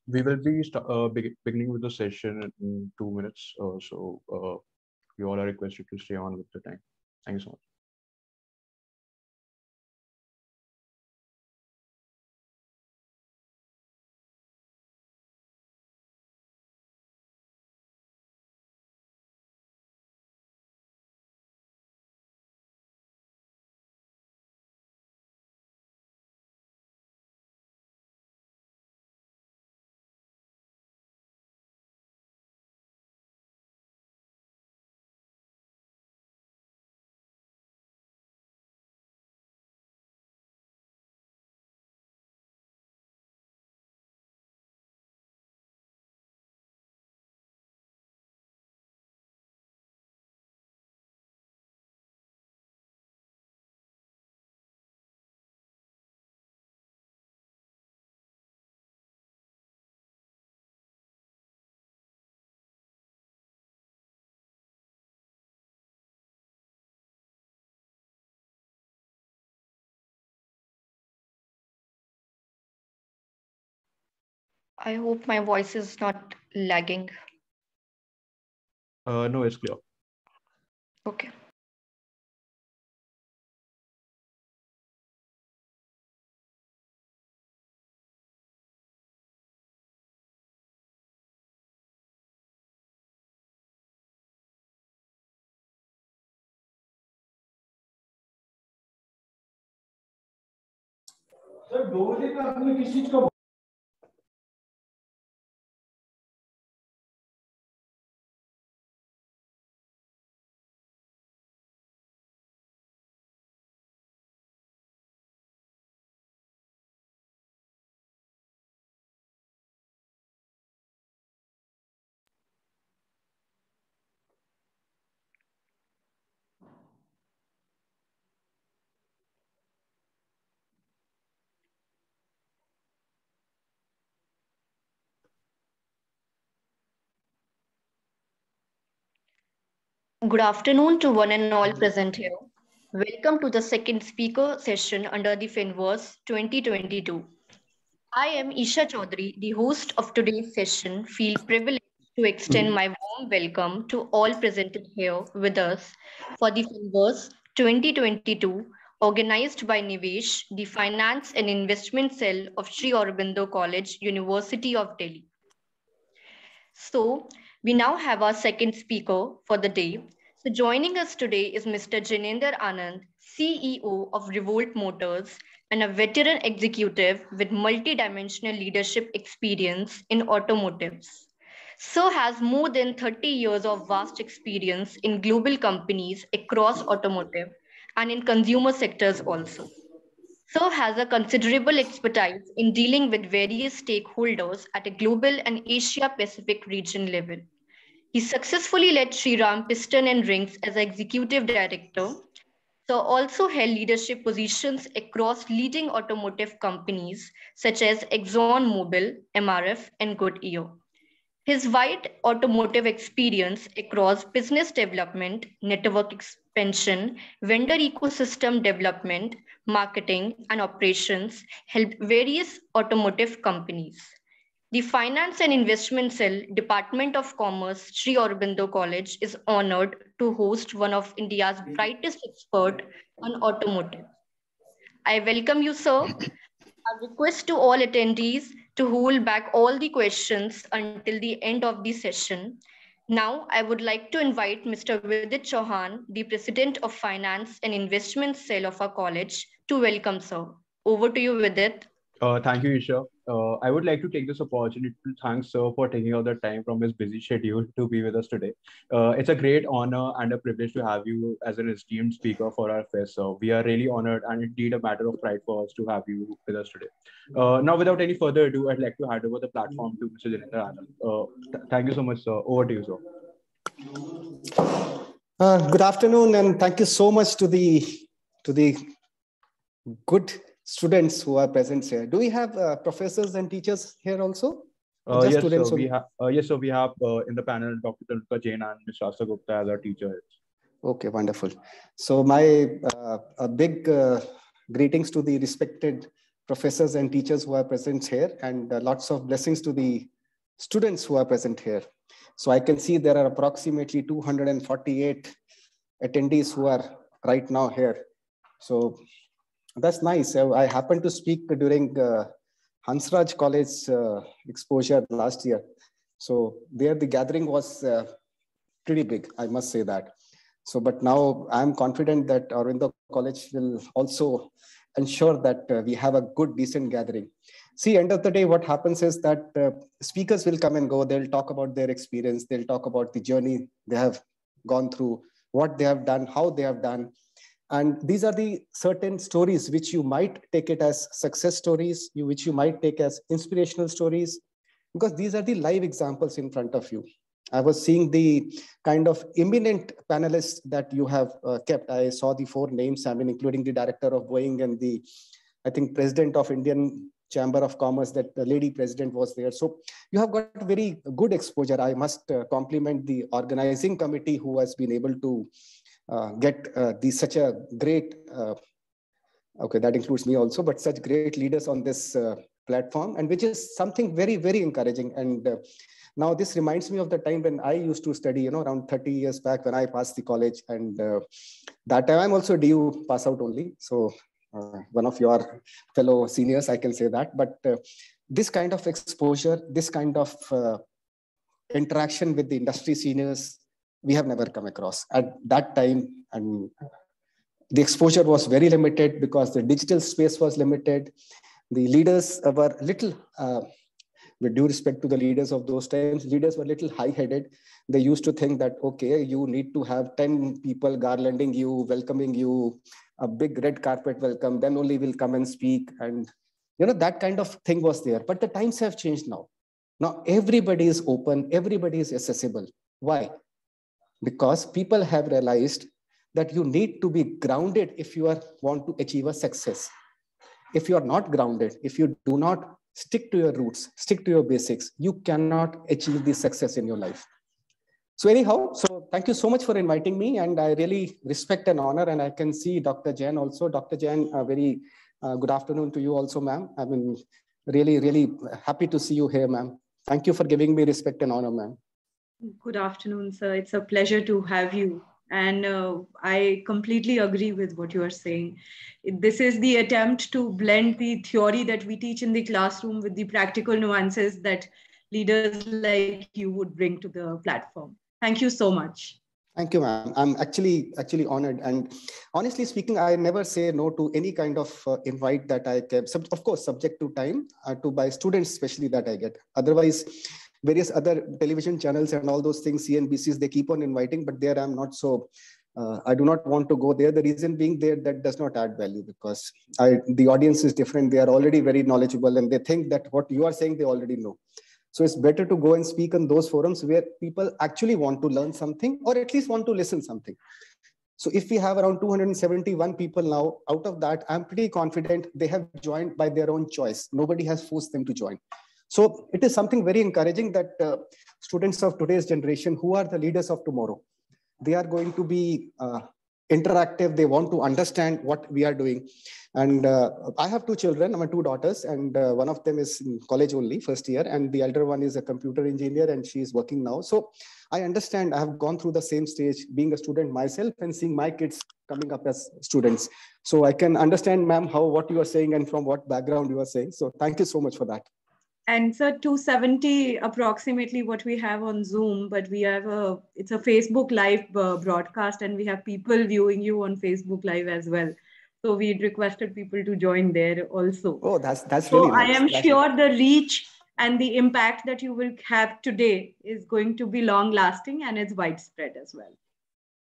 We will be beginning with the session in 2 minutes. You all are requested to stay on with the time. Thank you so much.
I hope my voice is not lagging.
No, it's clear.
Okay. Good afternoon to one and all present here. Welcome to the second speaker session under the FINVERSE 2022. I am Isha Chaudhary, the host of today's session. Feel privileged to extend my warm welcome to all presented here with us for the FINVERSE 2022, organized by NIVESH, the Finance and Investment Cell of Sri Aurobindo College, University of Delhi. So we now have our second speaker for the day. So joining us today is Mr. Janinder Anand, CEO of Revolt Motors and a veteran executive with multi-dimensional leadership experience in automotives. Sir has more than 30 years of vast experience in global companies across automotive and in consumer sectors also. Sir has a considerable expertise in dealing with various stakeholders at a global and Asia Pacific region level. He successfully led Shriram Piston and Rings as executive director. Sir also held leadership positions across leading automotive companies such as ExxonMobil, MRF, and Goodyear. His wide automotive experience across business development, network expansion, vendor ecosystem development, marketing, and operations helped various automotive companies. The Finance and Investment Cell, Department of Commerce, Sri Aurobindo College is honored to host one of India's brightest expert on automotive. I welcome you, sir. A request to all attendees to hold back all the questions until the end of the session. Now, I would like to invite Mr. Vidit Chauhan, the President of Finance and Investment Cell of our college, to welcome sir. Over to you, Vidit.
Thank you, Isha. I would like to take this opportunity to thank Sir for taking out the time from his busy schedule to be with us today. It's a great honor and a privilege to have you as an esteemed speaker for our fest. So we are really honored and indeed a matter of pride for us to have you with us today. Now, without any further ado, I'd like to hand over the platform to Mr. Janinder Anand. Thank you so much, sir. Over to you, sir.
Good afternoon, and thank you so much to the good students who are present here. Do we have professors and teachers here also?
Yes, sir. We have in the panel Dr. Tanuka Jain and Ms. Shasta Gupta as our teachers.
Okay, wonderful. So my a big greetings to the respected professors and teachers who are present here, and lots of blessings to the students who are present here. So I can see there are approximately 248 attendees who are right now here. So that's nice. I happened to speak during Hansraj College exposure last year. So there the gathering was pretty big, I must say that. So, but now I'm confident that Aurobindo College will also ensure that we have a good, decent gathering. See, end of the day, what happens is that speakers will come and go. They'll talk about their experience. They'll talk about the journey they have gone through, what they have done, how they have done. And these are the certain stories which you might take it as success stories, which you might take as inspirational stories, because these are the live examples in front of you. I was seeing the kind of eminent panelists that you have kept. I saw the 4 names, I mean, including the director of Boeing and the, I think, president of Indian Chamber of Commerce, that the lady president was there. So you have got very good exposure. I must compliment the organizing committee who has been able to get such a great, okay, that includes me also, but such great leaders on this platform, and which is something very, very encouraging. And now this reminds me of the time when I used to study, around 30 years back when I passed the college. And that time I'm also DU pass out only. So one of your fellow seniors, I can say that. But this kind of exposure, this kind of interaction with the industry seniors, we have never come across at that time. And the exposure was very limited because the digital space was limited. The leaders were little, with due respect to the leaders of those times, leaders were little high-headed. They used to think that, okay, you need to have 10 people garlanding you, welcoming you, a big red carpet welcome, then only will come and speak. And, that kind of thing was there. But the times have changed now. Now everybody is open, everybody is accessible. Why? Because people have realized that you need to be grounded if you want to achieve a success. If you are not grounded, if you do not stick to your roots, stick to your basics, you cannot achieve the success in your life. So anyhow, so thank you so much for inviting me, and I really respect and honor, and I can see Dr. Jain also. Dr. Jain, a very good afternoon to you also, ma'am. I mean, really, really happy to see you here, ma'am. Thank you for giving me respect and honor, ma'am.
Good afternoon, sir. It's a pleasure to have you. And I completely agree with what you are saying. This is the attempt to blend the theory that we teach in the classroom with the practical nuances that leaders like you would bring to the platform. Thank you so much.
Thank you, ma'am. I'm actually honored. And honestly speaking, I never say no to any kind of invite that I get. Of course, subject to time, to by students especially that I get. Otherwise, various other television channels and all those things, CNBCs, they keep on inviting, but there I'm not so, I do not want to go there. The reason being there, that does not add value, because the audience is different. They are already very knowledgeable, and they think that what you are saying, they already know. So it's better to go and speak on those forums where people actually want to learn something, or at least want to listen something. So if we have around 271 people now, out of that, I'm pretty confident they have joined by their own choice. Nobody has forced them to join. So it is something very encouraging that students of today's generation, who are the leaders of tomorrow, they are going to be interactive. They want to understand what we are doing. And I have 2 children, I have 2 daughters, and one of them is in college only, first year, and the elder one is a computer engineer, and she is working now. So I understand, I have gone through the same stage, being a student myself and seeing my kids coming up as students. So I can understand, ma'am, what you are saying and from what background you are saying. So thank you so much for that.
And sir, 270 approximately what we have on Zoom, but we have it's a Facebook Live broadcast, and we have people viewing you on Facebook Live as well. So we requested people to join there also.
Oh, that's
so
really nice.
I am sure the reach and the impact that you will have today is going to be long lasting, and it's widespread as well.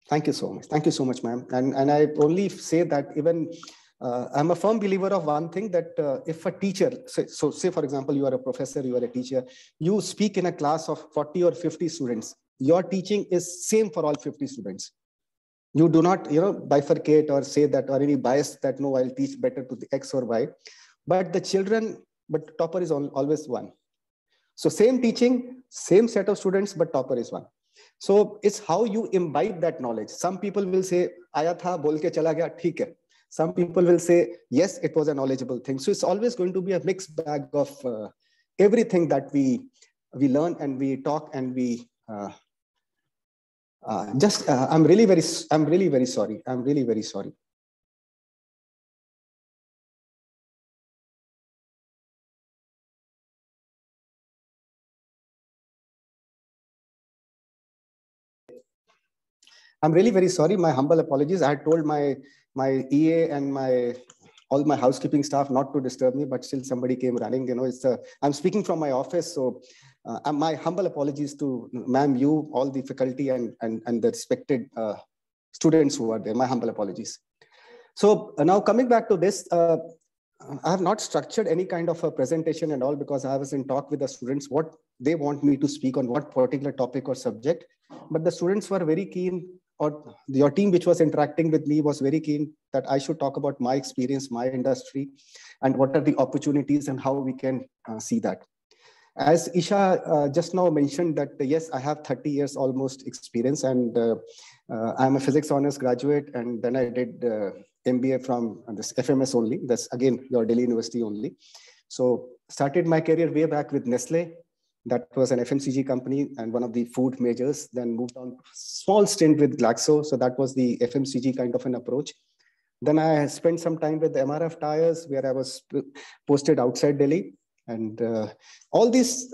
Thank you so much. Thank you so much, ma'am. And I only say that even I'm a firm believer of one thing, that if a teacher, so say for example, you are a professor, you are a teacher, you speak in a class of 40 or 50 students, your teaching is same for all 50 students. You do not, bifurcate or say that, or any bias that, no, I'll teach better to the X or Y. But the children, but topper is always one. So same teaching, same set of students, but topper is one. So it's how you imbibe that knowledge. Some people will say, "Aaya tha, bol ke chala gaya, theek hai." Some people will say, yes, it was a knowledgeable thing. So it's always going to be a mixed bag of everything that we learn and we talk and we I'm really very sorry. I'm really very sorry. I'm really very sorry. My humble apologies. I had told my EA and all my housekeeping staff not to disturb me, but still somebody came running. You know, I'm speaking from my office, so my humble apologies to ma'am, you, all the faculty and the respected students who are there. My humble apologies. So now coming back to this, I have not structured any kind of a presentation and all because I was in talk with the students what they want me to speak on what particular topic or subject. But the students were very keen, or your team which was interacting with me was very keen that I should talk about my experience, my industry, and what are the opportunities and how we can see that. As Isha just now mentioned that, yes, I have 30 years almost experience, and I'm a physics honors graduate, and then I did MBA from this FMS only. That's again, your Delhi University only. So started my career way back with Nestle. That was an FMCG company and one of the food majors. Then moved on small stint with Glaxo. So that was the FMCG kind of an approach. Then I spent some time with MRF Tires, where I was posted outside Delhi. And all these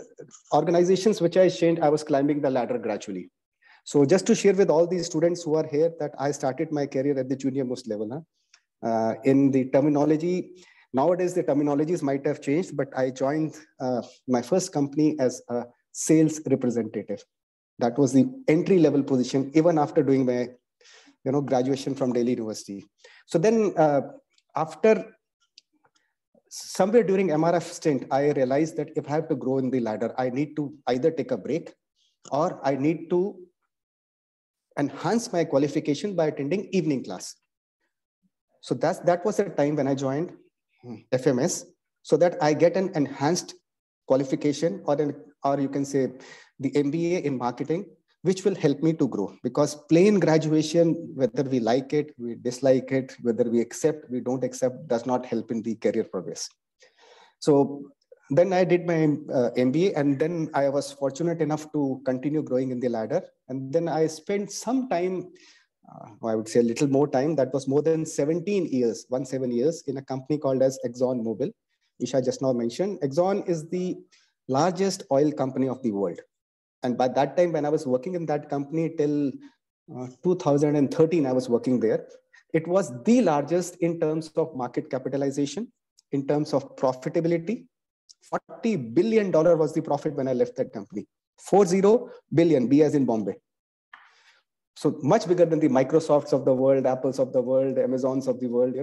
organizations which I changed, I was climbing the ladder gradually. So just to share with all these students who are here that I started my career at the junior most level. In the terminology, nowadays the terminologies might have changed, but I joined my first company as a sales representative. That was the entry level position, even after doing my graduation from Delhi University. So then after somewhere during MRF stint, I realized that if I have to grow in the ladder, I need to either take a break or I need to enhance my qualification by attending evening class. So that was the time when I joined FMS, so that I get an enhanced qualification, or you can say the MBA in marketing, which will help me to grow. Because plain graduation, whether we like it, we dislike it, whether we accept, we don't accept, does not help in the career progress. So then I did my MBA, and then I was fortunate enough to continue growing in the ladder. And then I spent some time, I would say a little more time, that was more than 17 years in a company called as Exxon Mobil. Isha just now mentioned, Exxon is the largest oil company of the world. And by that time, when I was working in that company till 2013, I was working there. It was the largest in terms of market capitalization, in terms of profitability. $40 billion was the profit when I left that company. 40 billion, B as in Bombay. So much bigger than the Microsofts of the world, Apples of the world, Amazons of the world,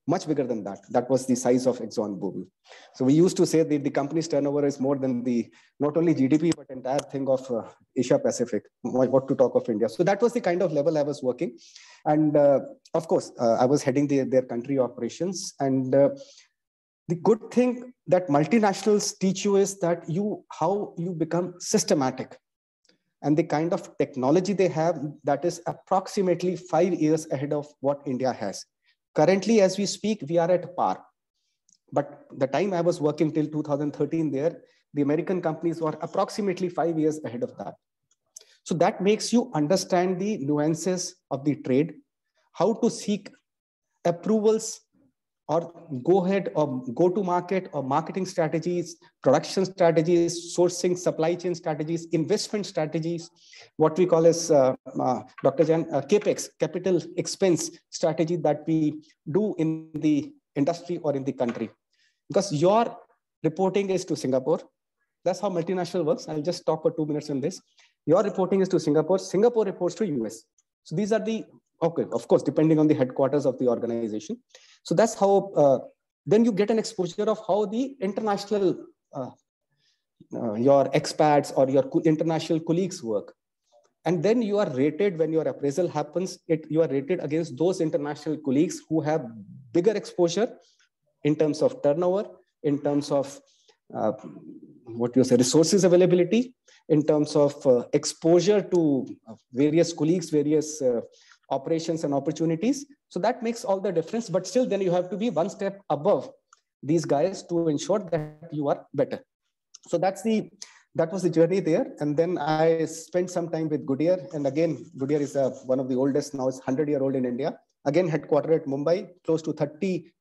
much bigger than that. That was the size of Exxon Mobil. So we used to say that the company's turnover is more than the, not only GDP, but entire thing of Asia Pacific, what to talk of India. So that was the kind of level I was working. And of course, I was heading their country operations. And the good thing that multinationals teach you is that how you become systematic. And the kind of technology they have, that is approximately 5 years ahead of what India has. Currently, as we speak, we are at par. But the time I was working till 2013 there, the American companies were approximately 5 years ahead of that. So that makes you understand the nuances of the trade, how to seek approvals, or go ahead or go to market, or marketing strategies, production strategies, sourcing, supply chain strategies, investment strategies, what we call as Dr. Jan, CAPEX, capital expense strategy that we do in the industry or in the country. Because your reporting is to Singapore. That's how multinational works. I'll just talk for 2 minutes on this. Your reporting is to Singapore. Singapore reports to US. So these are the, okay, of course, depending on the headquarters of the organization. So that's how, then you get an exposure of how the international, your expats or your international colleagues work. And then you are rated, when your appraisal happens, you are rated against those international colleagues who have bigger exposure in terms of turnover, in terms of resources availability, in terms of exposure to various colleagues, various operations and opportunities. So that makes all the difference, but still then you have to be one step above these guys to ensure that you are better. So that was the journey there. And then I spent some time with Goodyear. And again, Goodyear is one of the oldest, now it's 100-year-old in India. Again, headquartered at Mumbai, close to $30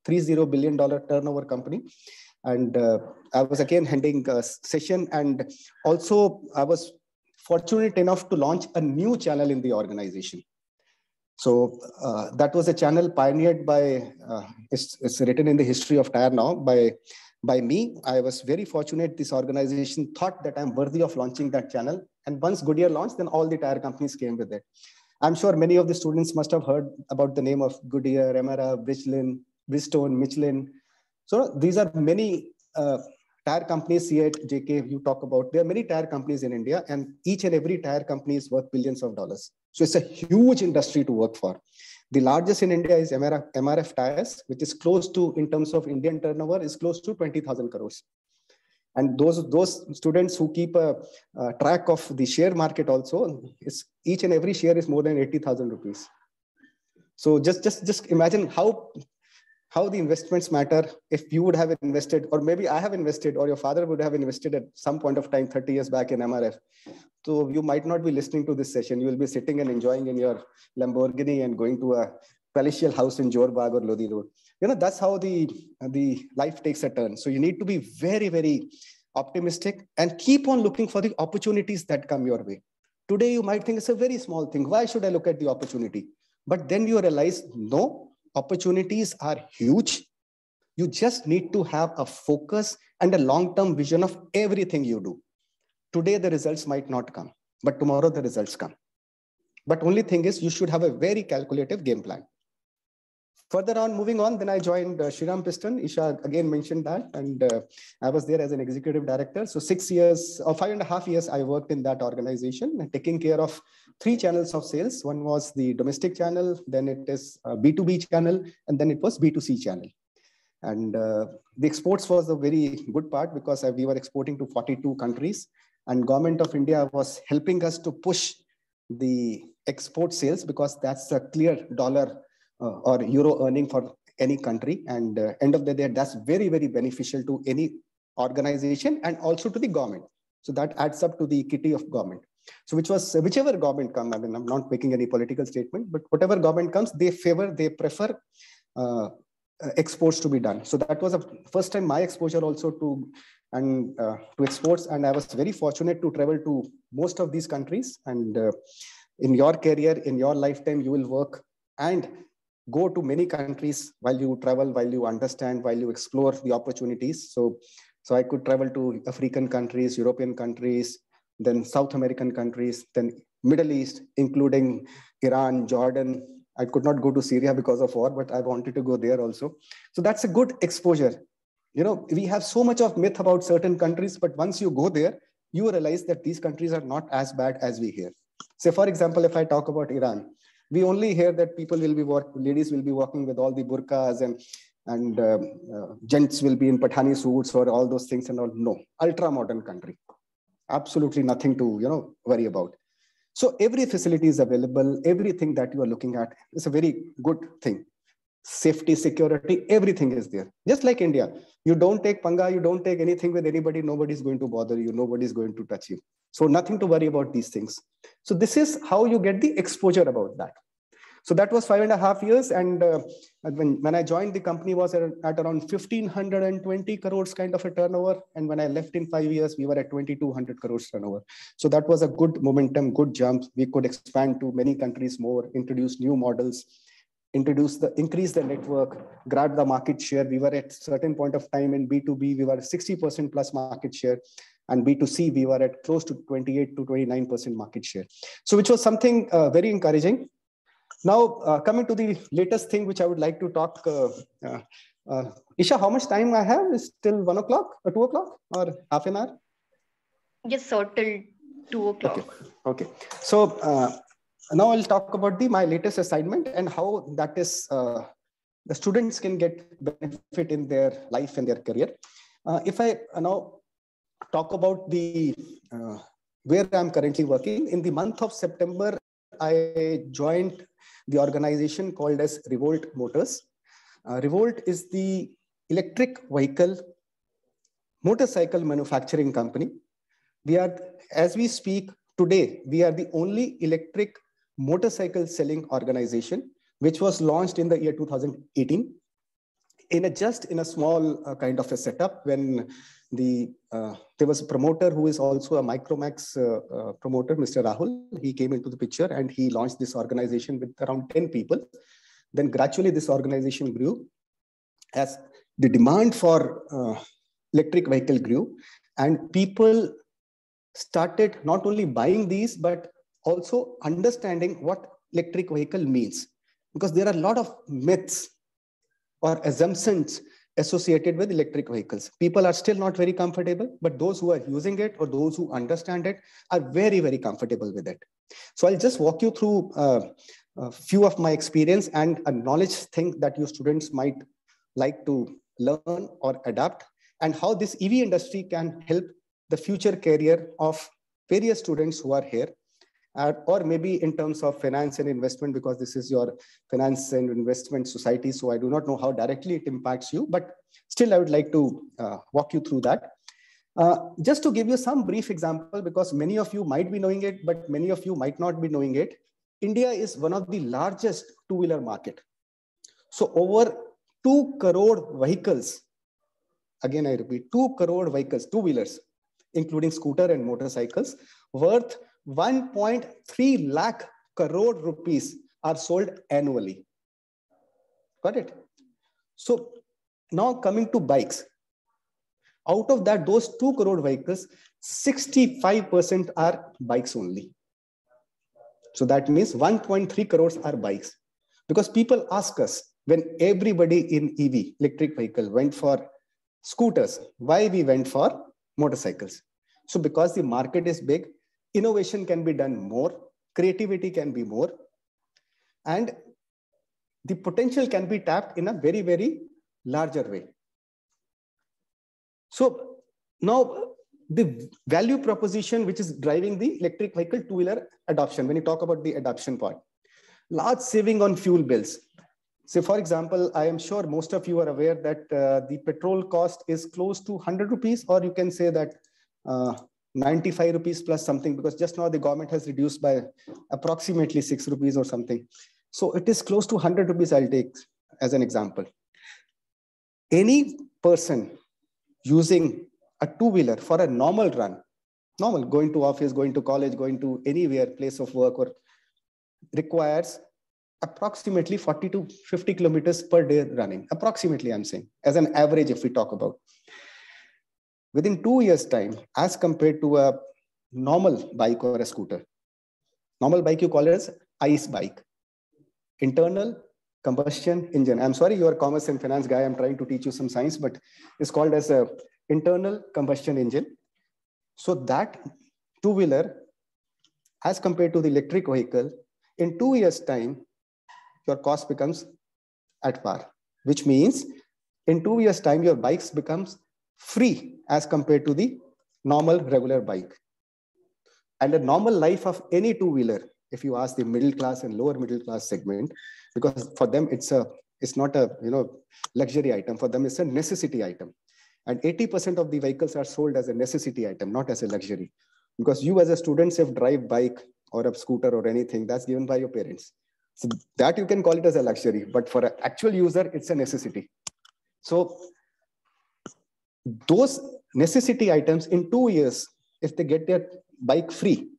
billion turnover company. And I was again handling a session. And also I was fortunate enough to launch a new channel in the organization. So that was a channel pioneered by, it's written in the history of Tire now by me. I was very fortunate. This organization thought that I'm worthy of launching that channel. And once Goodyear launched, then all the tire companies came with it. I'm sure many of the students must have heard about the name of Goodyear, Emera, Bridgestone, Michelin. So these are many tire companies, C8, JK, you talk about. There are many tire companies in India, and each and every tire company is worth billions of dollars. So it's a huge industry to work for. The largest in India is MRF Tires, which is close to, in terms of Indian turnover, is close to 20,000 crores. And those students who keep a track of the share market also, each and every share is more than 80,000 rupees. So just imagine how the investments matter. If you would have invested, or maybe I have invested, or your father would have invested at some point of time 30 years back in MRF. So you might not be listening to this session. You will be sitting and enjoying in your Lamborghini and going to a palatial house in Jorbagh or Lodi Road. You know, that's how the life takes a turn. So you need to be very, very optimistic and keep on looking for the opportunities that come your way. Today, you might think it's a very small thing. Why should I look at the opportunity? But then you realize, no, opportunities are huge. You just need to have a focus and a long-term vision of everything you do. Today, the results might not come, but tomorrow the results come. But only thing is, you should have a very calculative game plan. Further on, moving on, then I joined Shriram Piston. Isha again mentioned that, and I was there as an executive director. So 6 years or 5.5 years, I worked in that organization, taking care of 3 channels of sales. One was the domestic channel, then it is B2B channel, and then it was B2C channel. And the exports was a very good part because we were exporting to 42 countries, and Government of India was helping us to push the export sales because that's a clear dollar or euro earning for any country. And end of the day, that's very, very beneficial to any organization and also to the government. So that adds up to the kitty of government. So whichever government comes, I mean, I'm not making any political statement, but whatever government comes, they prefer exports to be done. So that was the first time my exposure also to exports. And I was very fortunate to travel to most of these countries. And in your career, in your lifetime, you will work and go to many countries while you travel, while you understand, while you explore the opportunities. So I could travel to African countries, European countries, then South American countries, then Middle East, including Iran, Jordan. I could not go to Syria because of war, but I wanted to go there also. So that's a good exposure. You know, we have so much of myth about certain countries, but once you go there, you realize that these countries are not as bad as we hear. Say, for example, if I talk about Iran, we only hear that ladies will be walking with all the burqas and gents will be in Pathani suits or all those things and all. No, ultra modern country. Absolutely nothing to, worry about. So every facility is available. Everything that you are looking at is a very good thing. Safety, security, everything is there. Just like India, you don't take panga, you don't take anything with anybody. Nobody's going to bother you. Nobody's going to touch you. So nothing to worry about these things. So this is how you get the exposure about that. So that was 5.5 years. And when I joined, the company was at around 1,520 crores kind of a turnover. And when I left in 5 years, we were at 2,200 crores turnover. So that was a good momentum, good jump. We could expand to many countries more, introduce new models, increase the network, grab the market share. We were at certain point of time in B2B, we were 60% plus market share. And B2C, we were at close to 28 to 29% market share. So which was something very encouraging. Now, coming to the latest thing, which I would like to talk. Isha, how much time I have? Is till 1 o'clock or 2 o'clock or half an hour?
Yes, sir, till 2 o'clock.
Okay. So now I'll talk about my latest assignment and how that is the students can get benefit in their life and their career. If I now talk about the where I'm currently working, in the month of September, I joined the organization called as Revolt Motors. Revolt is the electric vehicle motorcycle manufacturing company. We are, as we speak today, we are the only electric motorcycle selling organization, which was launched in the year 2018 in a small kind of a setup when there was a promoter who is also a Micromax promoter, Mr. Rahul. He came into the picture and he launched this organization with around 10 people. Then gradually this organization grew as the demand for electric vehicle grew, and people started not only buying these, but also understanding what electric vehicle means. Because there are a lot of myths or assumptions associated with electric vehicles. People are still not very comfortable, but those who are using it or those who understand it are very, very comfortable with it. So I'll just walk you through a few of my experience and a knowledge thing that you students might like to learn or adapt, and how this EV industry can help the future career of various students who are here, or maybe in terms of finance and investment, because this is your finance and investment society. So I do not know how directly it impacts you, but still I would like to walk you through that. Just to give you some brief example, because many of you might be knowing it, but many of you might not be knowing it. India is one of the largest two-wheeler market. So over 2 crore vehicles, again I repeat, 2 crore vehicles, two-wheelers, including scooter and motorcycles, worth 1.3 lakh crore rupees are sold annually. Got it? So now coming to bikes. Out of that, those 2 crore vehicles, 65% are bikes only. So that means 1.3 crores are bikes. Because people ask us, when everybody in EV, electric vehicle, went for scooters, why we went for motorcycles? So because the market is big, innovation can be done more, creativity can be more, and the potential can be tapped in a very, very larger way. So now the value proposition which is driving the electric vehicle two-wheeler adoption, when you talk about the adoption part, large saving on fuel bills. So for example, I am sure most of you are aware that the petrol cost is close to 100 rupees, or you can say that 95 rupees plus something, because just now the government has reduced by approximately 6 rupees or something. So it is close to 100 rupees, I'll take as an example. Any person using a two-wheeler for a normal run, normal, going to office, going to college, going to anywhere, place of work, or requires approximately 40 to 50 kilometers per day running. Approximately, I'm saying, as an average, if we talk about. Within 2 years' time, as compared to a normal bike or a scooter, normal bike you call it as ICE bike, internal combustion engine. I'm sorry, you're a commerce and finance guy. I'm trying to teach you some science, but it's called as a internal combustion engine. So that two-wheeler, as compared to the electric vehicle, in 2 years' time, your cost becomes at par, which means in 2 years' time, your bikes becomes free as compared to the normal regular bike. And the normal life of any two-wheeler, if you ask the middle class and lower middle class segment, because for them it's not a luxury item, for them it's a necessity item. And 80% of the vehicles are sold as a necessity item, not as a luxury. Because you as a student, if drive bike or a scooter or anything, that's given by your parents. So that you can call it as a luxury, but for an actual user, it's a necessity. So those necessity items in 2 years, if they get their bike free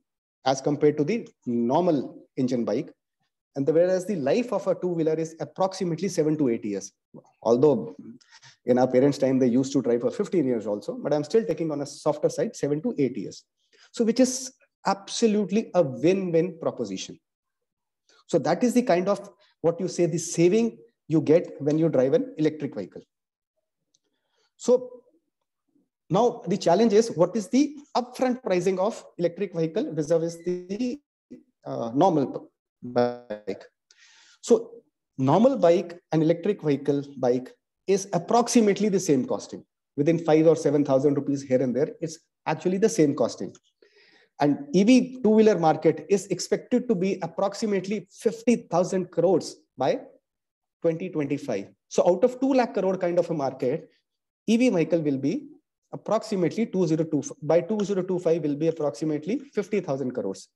as compared to the normal engine bike, and whereas the life of a two-wheeler is approximately 7 to 8 years. Although in our parents' time, they used to drive for 15 years also, but I'm still taking on a softer side, 7 to 8 years. So which is absolutely a win-win proposition. So that is the kind of what you say, the saving you get when you drive an electric vehicle. So now the challenge is, what is the upfront pricing of electric vehicle vis-a-vis the normal bike? So normal bike and electric vehicle bike is approximately the same costing. Within 5,000 or 7,000 rupees here and there, it's actually the same costing. And EV two-wheeler market is expected to be approximately 50,000 crores by 2025. So out of 2 lakh crore kind of a market, EV vehicle will be approximately 2025 will be approximately 50,000 crores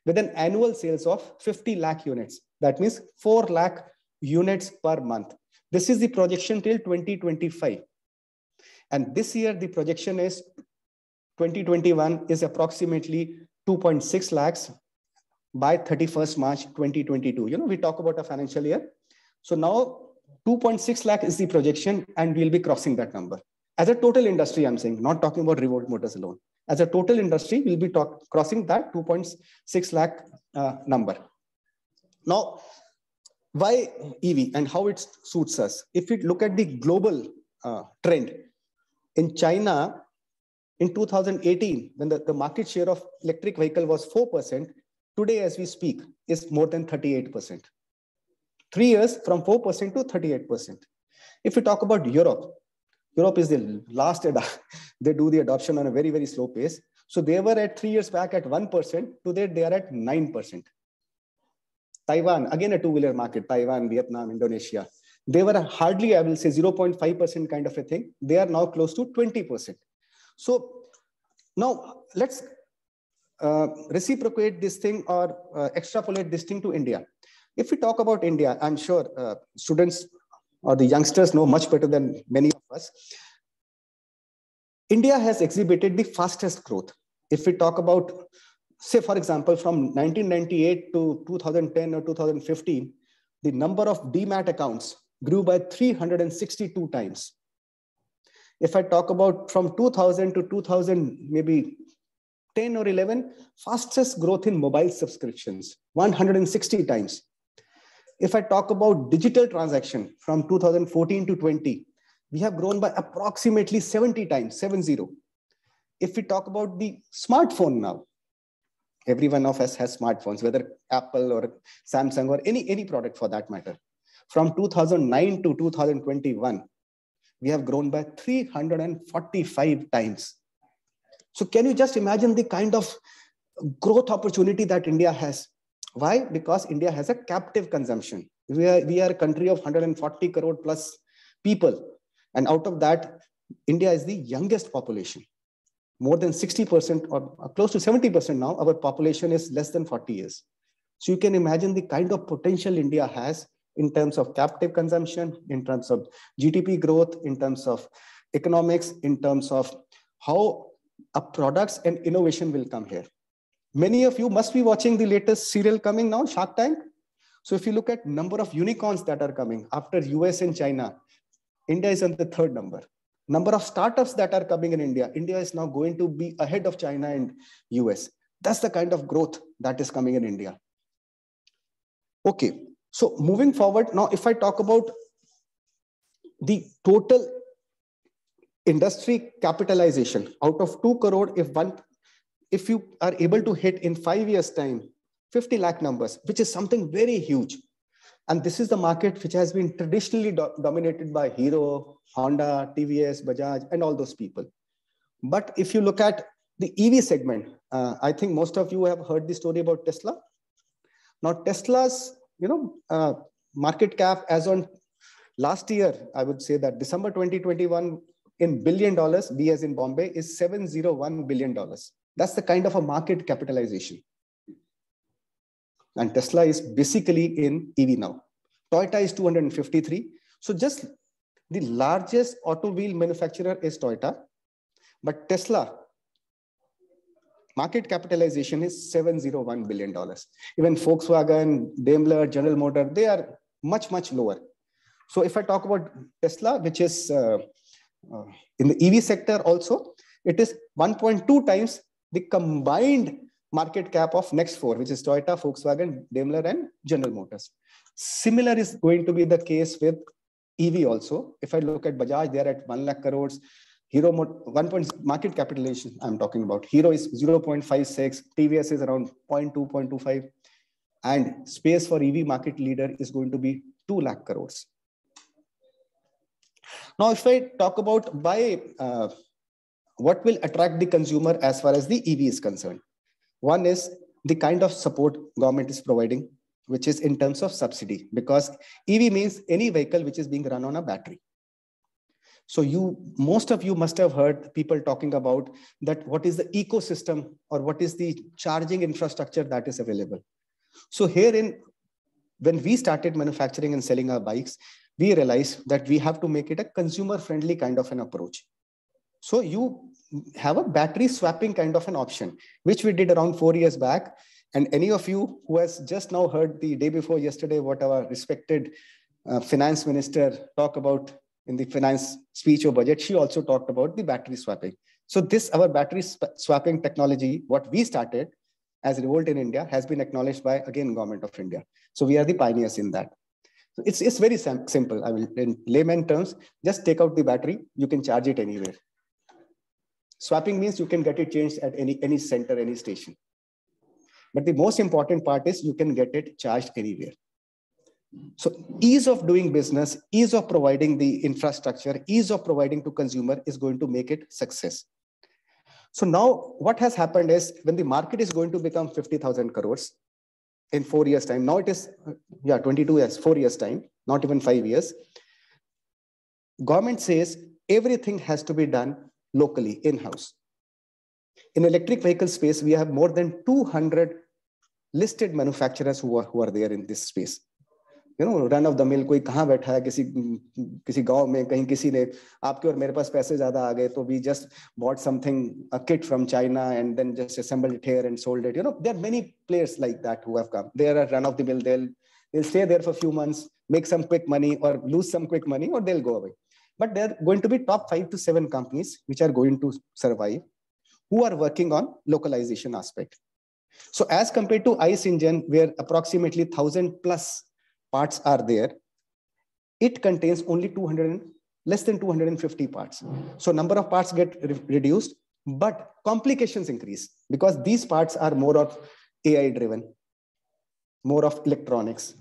with an annual sales of 50 lakh units. That means 4 lakh units per month. This is the projection till 2025. And this year, the projection is 2021 is approximately 2.6 lakhs by 31st March 2022. We talk about a financial year. So now 2.6 lakh is the projection, and we'll be crossing that number. As a total industry, I'm saying, not talking about Revolt Motors alone. As a total industry, we'll be crossing that 2.6 lakh number. Now, why EV and how it suits us? If we look at the global trend, in China, in 2018, when the market share of electric vehicle was 4%, today as we speak is more than 38%. 3 years from 4% to 38%. If we talk about Europe, Europe is the last, they do the adoption on a very, very slow pace. So they were at 3 years back at 1%, today they are at 9%. Taiwan, again a two-wheeler market, Taiwan, Vietnam, Indonesia. They were hardly, I will say 0.5% kind of a thing. They are now close to 20%. So now let's reciprocate this thing or extrapolate this thing to India. If we talk about India, I'm sure students or the youngsters know much better than many of us. India has exhibited the fastest growth. If we talk about, say, for example, from 1998 to 2010 or 2015, the number of demat accounts grew by 362 times. If I talk about from 2000 to 2000, maybe 10 or 11, fastest growth in mobile subscriptions, 160 times. If I talk about digital transaction from 2014 to 20, we have grown by approximately 70 times, 70. If we talk about the smartphone now, every one of us has smartphones, whether Apple or Samsung or any product for that matter. From 2009 to 2021, we have grown by 345 times. So can you just imagine the kind of growth opportunity that India has? Why? Because India has a captive consumption. We are a country of 140 crore plus people. And out of that, India is the youngest population. More than 60% or close to 70% now, our population is less than 40 years. So you can imagine the kind of potential India has in terms of captive consumption, in terms of GDP growth, in terms of economics, in terms of how products and innovation will come here. Many of you must be watching the latest serial coming now, Shark Tank. So if you look at number of unicorns that are coming after US and China, India is on the 3rd number. Number of startups that are coming in India, India is now going to be ahead of China and US. That's the kind of growth that is coming in India. Okay, so moving forward, now if I talk about the total industry capitalization, out of 2 crore, if you are able to hit in 5 years' time, 50 lakh numbers, which is something very huge. And this is the market which has been traditionally dominated by Hero, Honda, TVS, Bajaj, and all those people. But if you look at the EV segment, I think most of you have heard the story about Tesla. Now Tesla's, market cap as on last year, I would say that December 2021 in $1 billion, B as in Bombay, is $701 billion. That's the kind of a market capitalization. And Tesla is basically in EV now. Toyota is 253. So just the largest automobile manufacturer is Toyota, but Tesla market capitalization is $701 billion. Even Volkswagen, Daimler, General Motors, they are much, much lower. So if I talk about Tesla, which is in the EV sector also, it is 1.2 times the combined market cap of next 4, which is Toyota, Volkswagen, Daimler, and General Motors. Similar is going to be the case with EV also. If I look at Bajaj, they are at 1 lakh crores. Hero, market capitalization I'm talking about. Hero is 0.56, TVS is around 0.2, 0.25. And space for EV market leader is going to be 2 lakh crores. Now, if I talk about what will attract the consumer as far as the EV is concerned. One is the kind of support government is providing, which is in terms of subsidy, because EV means any vehicle which is being run on a battery. So most of you must have heard people talking about that, what is the ecosystem or what is the charging infrastructure that is available. So when we started manufacturing and selling our bikes, we realized that we have to make it a consumer-friendly kind of an approach. So you have a battery swapping kind of an option, which we did around 4 years back. And any of you who has just now heard the day before yesterday what our respected finance minister talked about in the finance speech or budget, she also talked about the battery swapping. So our battery swapping technology, what we started as Revolt in India, has been acknowledged by, again, Government of India. So we are the pioneers in that. So it's very simple. I mean, in layman terms, just take out the battery, you can charge it anywhere. Swapping means you can get it changed at any center, any station. But the most important part is you can get it charged anywhere. So ease of doing business, ease of providing the infrastructure, ease of providing to consumer is going to make it success. So now what has happened is, when the market is going to become 50,000 crores in 4 years time, now it is 22 years, 4 years time, not even 5 years. Government says everything has to be done locally, in-house. In electric vehicle space, we have more than 200 listed manufacturers who are there in this space. You know, run of the mill, कोई कहाँ बैठा है, किसी गांव में, कहीं किसी ने, आपके और मेरे पास पैसे ज़्यादा आ गए, तो we just bought a kit from China and then just assembled it here and sold it. You know, there are many players like that who have come. They are a run of the mill. They'll stay there for a few months, make some quick money or lose some quick money, or they'll go away. But there are going to be top 5 to 7 companies which are going to survive, who are working on localization aspect. So as compared to ICE engine, where approximately 1,000 plus parts are there, it contains only less than 250 parts. So number of parts get reduced, but complications increase, because these parts are more of AI driven, more of electronics,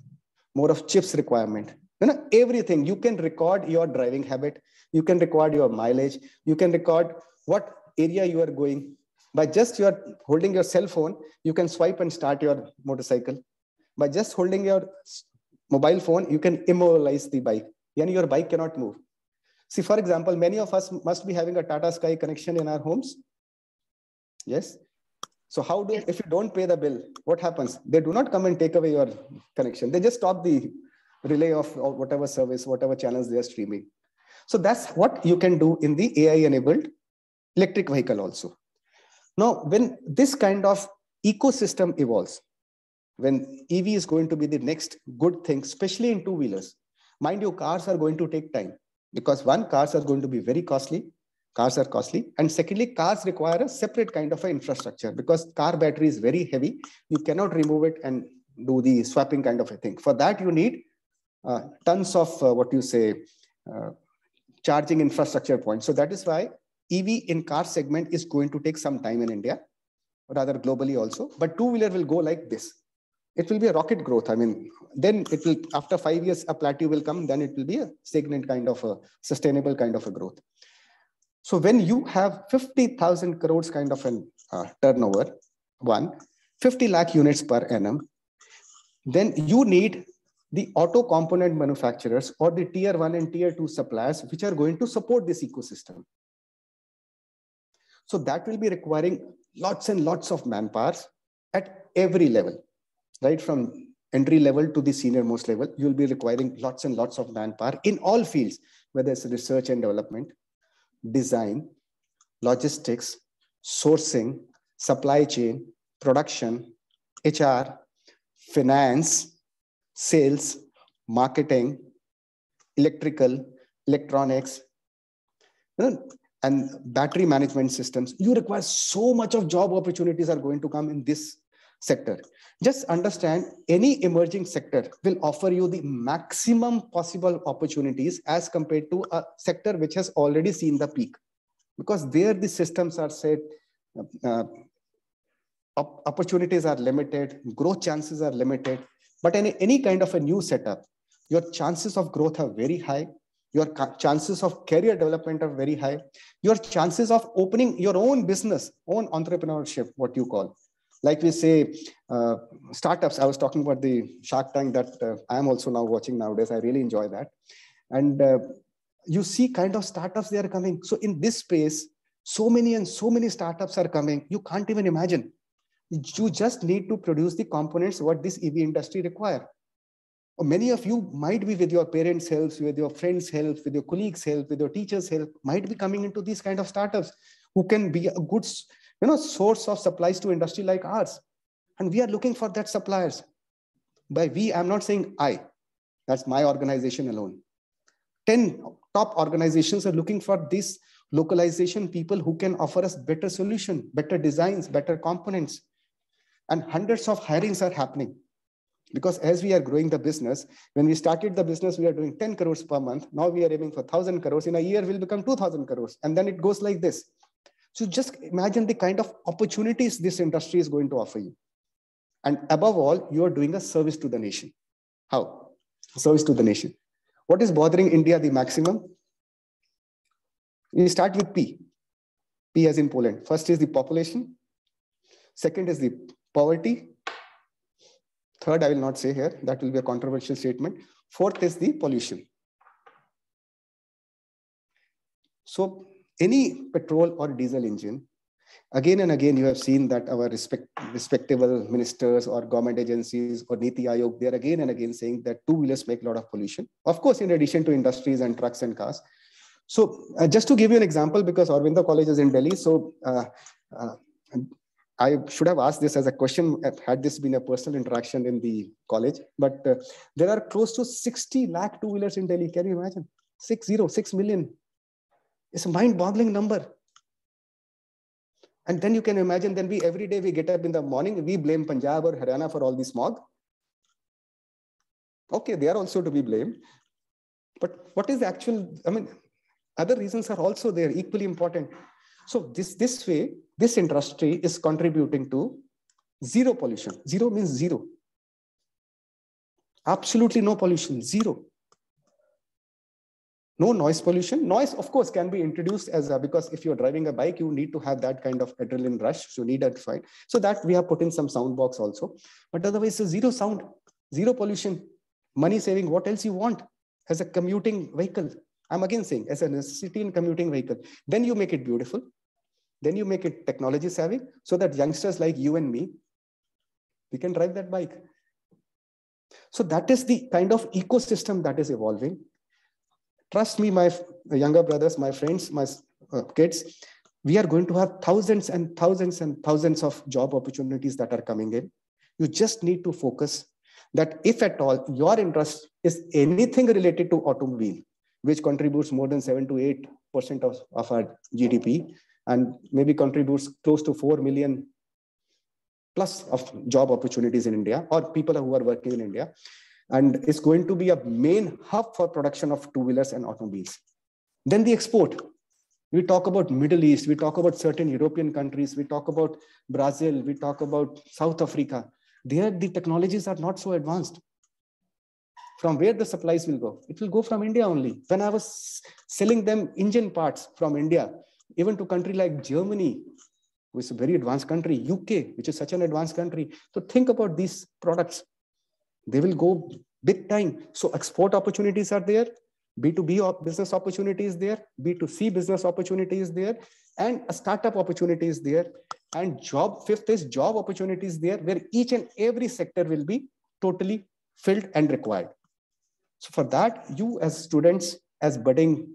more of chips requirement. You know, everything. You can record your driving habit, you can record your mileage, you can record what area you are going. By just holding your cell phone, you can swipe and start your motorcycle. By just holding your mobile phone, you can immobilize the bike. Yani your bike cannot move. See, for example, many of us must be having a Tata Sky connection in our homes. Yes. So if you don't pay the bill, what happens? They do not come and take away your connection. They just stop the relay of whatever service, whatever channels they are streaming. So that's what you can do in the AI-enabled electric vehicle also. Now, when this kind of ecosystem evolves, when EV is going to be the next good thing, especially in two-wheelers, mind you, cars are going to take time, because one, cars are going to be very costly. Cars are costly. And secondly, cars require a separate kind of an infrastructure, because car battery is very heavy. You cannot remove it and do the swapping kind of a thing. For that, you need tons of charging infrastructure points. So that is why EV in car segment is going to take some time in India, or rather globally also. But two-wheeler will go like this. It will be a rocket growth. I mean, then it will, after 5 years, a plateau will come. Then it will be a stagnant kind of a sustainable kind of a growth. So when you have 50,000 crores kind of an turnover, 50 lakh units per annum, then you need the auto component manufacturers or the tier 1 and tier 2 suppliers, which are going to support this ecosystem. So that will be requiring lots and lots of manpower at every level, right? From entry level to the senior most level, you'll be requiring lots and lots of manpower in all fields, whether it's research and development, design, logistics, sourcing, supply chain, production, HR, finance, sales, marketing, electrical, electronics, and battery management systems. You require so much of job opportunities are going to come in this sector. Just understand, any emerging sector will offer you the maximum possible opportunities as compared to a sector which has already seen the peak, because there the systems are set, opportunities are limited, growth chances are limited. But in any kind of a new setup, your chances of growth are very high. Your chances of career development are very high. Your chances of opening your own business, own entrepreneurship, what you call, Like we say, startups. I was talking about the Shark Tank that I am also now watching nowadays. I really enjoy that. And you see kind of startups, they are coming. So in this space, so many startups are coming. You can't even imagine. You just need to produce the components what this EV industry require. Or many of you might be with your parents' help, with your friends' help, with your colleagues' help, with your teachers' help, might be coming into these kind of startups who can be a good source of supplies to industry like ours. And we are looking for that suppliers. By we, I'm not saying I. That's my organization alone. 10 top organizations are looking for this localization people who can offer us better solution, better designs, better components. And hundreds of hirings are happening. Because as we are growing the business, when we started the business, we are doing 10 crores per month. Now we are aiming for 1,000 crores. In a year, we'll become 2,000 crores. And then it goes like this. So just imagine the kind of opportunities this industry is going to offer you. And above all, you are doing a service to the nation. How? Service to the nation. What is bothering India the maximum? We start with P. P as in Poland. First is the population. Second is the poverty. Third, I will not say here. That will be a controversial statement. Fourth is the pollution. So any petrol or diesel engine, again and again, you have seen that our respectable ministers or government agencies or Niti Aayog, they are again and again saying that two-wheelers make a lot of pollution. Of course, in addition to industries and trucks and cars. So just to give you an example, because Aurobindo College is in Delhi, so I should have asked this as a question, had this been a personal interaction in the college, but there are close to 60 lakh two-wheelers in Delhi. Can you imagine? 6 million. It's a mind-boggling number. And then you can imagine, then every day we get up in the morning, we blame Punjab or Haryana for all the smog. Okay, they are also to be blamed. But what is the actual, other reasons are also there, equally important. So this way, this industry is contributing to zero pollution. Zero means zero. Absolutely no pollution, zero. No noise pollution. Noise, of course, can be introduced as because if you're driving a bike, you need to have that kind of adrenaline rush. So you need that fight. So that we have put in some sound box also. But otherwise, so zero sound, zero pollution, money saving. What else you want as a commuting vehicle? I'm again saying as a necessity in commuting vehicle. Then you make it beautiful. Then you make it technology savvy so that youngsters like you and me, we can drive that bike. So that is the kind of ecosystem that is evolving. Trust me, my younger brothers, my friends, my kids, we are going to have thousands and thousands and thousands of job opportunities that are coming in. You just need to focus that if at all your interest is anything related to automobile, which contributes more than 7 to 8% of our GDP and maybe contributes close to 4 million plus of job opportunities in India or people who are working in India. And it's going to be a main hub for production of two-wheelers and automobiles. Then the export. We talk about Middle East, we talk about certain European countries, we talk about Brazil, we talk about South Africa. There, the technologies are not so advanced. From where the supplies will go? It will go from India only. When I was selling them engine parts from India, even to a country like Germany, which is a very advanced country, UK, which is such an advanced country. So think about these products. They will go big time. So export opportunities are there. B2B business opportunity is there. B2C business opportunity is there. And a startup opportunity is there. And fifth is job opportunities there, where each and every sector will be totally filled and required. So for that, you as students, as budding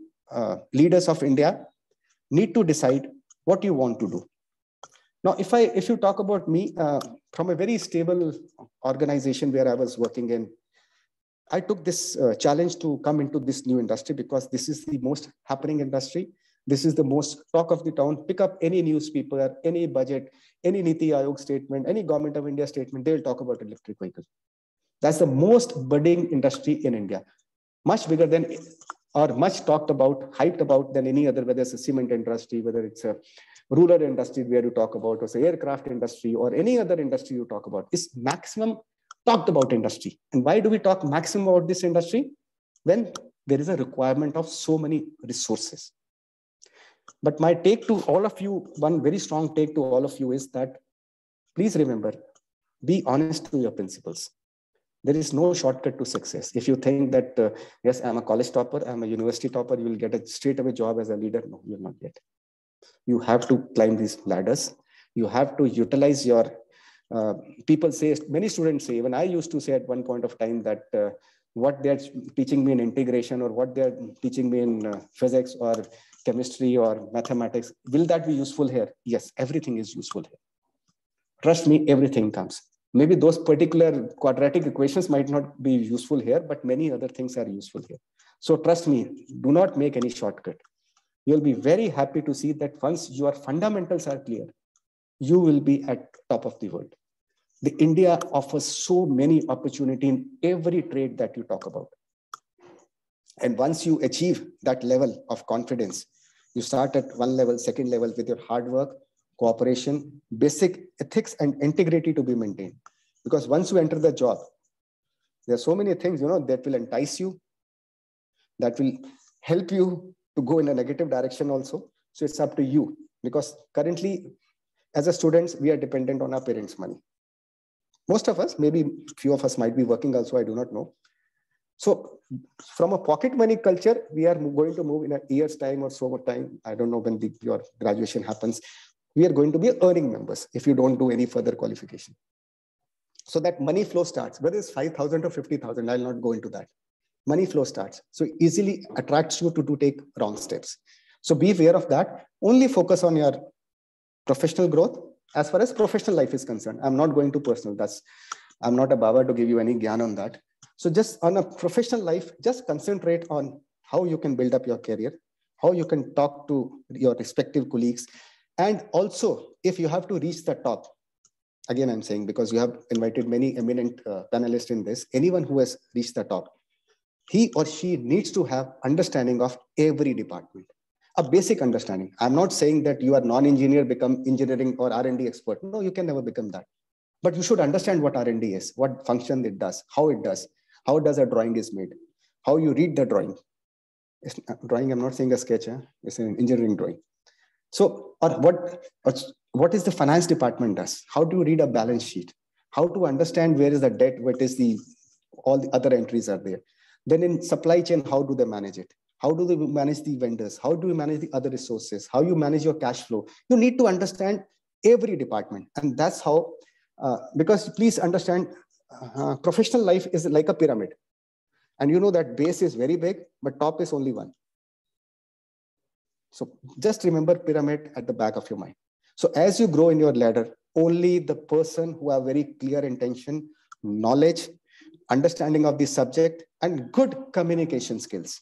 leaders of India, need to decide what you want to do. Now, if you talk about me, from a very stable organization where I was working in, I took this challenge to come into this new industry because this is the most happening industry. This is the most talk of the town. Pick up any newspaper, any budget, any Niti Aayog statement, any Government of India statement, they will talk about electric vehicles. That's the most budding industry in India. Much bigger than, or much talked about, hyped about than any other, whether it's a cement industry, whether it's a rural industry where you talk about, or say aircraft industry, or any other industry you talk about. Is maximum talked about industry. And why do we talk maximum about this industry? When there is a requirement of so many resources. But my take to all of you, one very strong take to all of you is that Please remember, be honest to your principles. There is no shortcut to success. If you think that, yes, I'm a college topper, I'm a university topper, you will get a straight away job as a leader. No, you will not get. You have to climb these ladders. You have to utilize your, people say, many students say, even I used to say at one point of time that what they're teaching me in integration or what they're teaching me in physics or chemistry or mathematics, will that be useful here? Yes, everything is useful here. Trust me, everything comes. Maybe those particular quadratic equations might not be useful here, but many other things are useful here. So trust me, do not make any shortcut. You'll be very happy to see that once your fundamentals are clear, you will be at top of the world. The India offers so many opportunities in every trade that you talk about. And once you achieve that level of confidence, you start at one level, second level with your hard work, cooperation, basic ethics and integrity to be maintained. Because once you enter the job, there are so many things, that will entice you, that will help you to go in a negative direction also. So it's up to you. Because currently, as a students, we are dependent on our parents' money. Most of us, maybe few of us might be working also, I do not know. So from a pocket money culture, we are going to move in a year's time or so much time. I don't know when your graduation happens. We are going to be earning members if you don't do any further qualification. So that money flow starts, whether it's 5,000 or 50,000, I'll not go into that. Money flow starts. So easily attracts you to take wrong steps. So be aware of that. Only focus on your professional growth. As far as professional life is concerned, I'm not going to personal. I'm not a Baba to give you any gyan on that. So just on a professional life, just concentrate on how you can build up your career, how you can talk to your respective colleagues. And also, if you have to reach the top, again, I'm saying, because you have invited many eminent panelists in this, anyone who has reached the top, he or she needs to have understanding of every department, a basic understanding. I'm not saying that you are non-engineer, become engineering or R&D expert. No, you can never become that. But you should understand what R&D is, what function it does, how does a drawing is made, how you read the drawing. Drawing, I'm not saying a sketch, it's an engineering drawing. So, or what is the finance department does? How do you read a balance sheet? How to understand where is the debt, what is all the other entries are there. Then in supply chain, how do they manage it? How do they manage the vendors? How do you manage the other resources? How you manage your cash flow? You need to understand every department. And that's how, because please understand, professional life is like a pyramid. And you know that base is very big, but top is only one. So just remember pyramid at the back of your mind. So as you grow in your ladder, only the person who have very clear intention, knowledge, understanding of the subject, and good communication skills.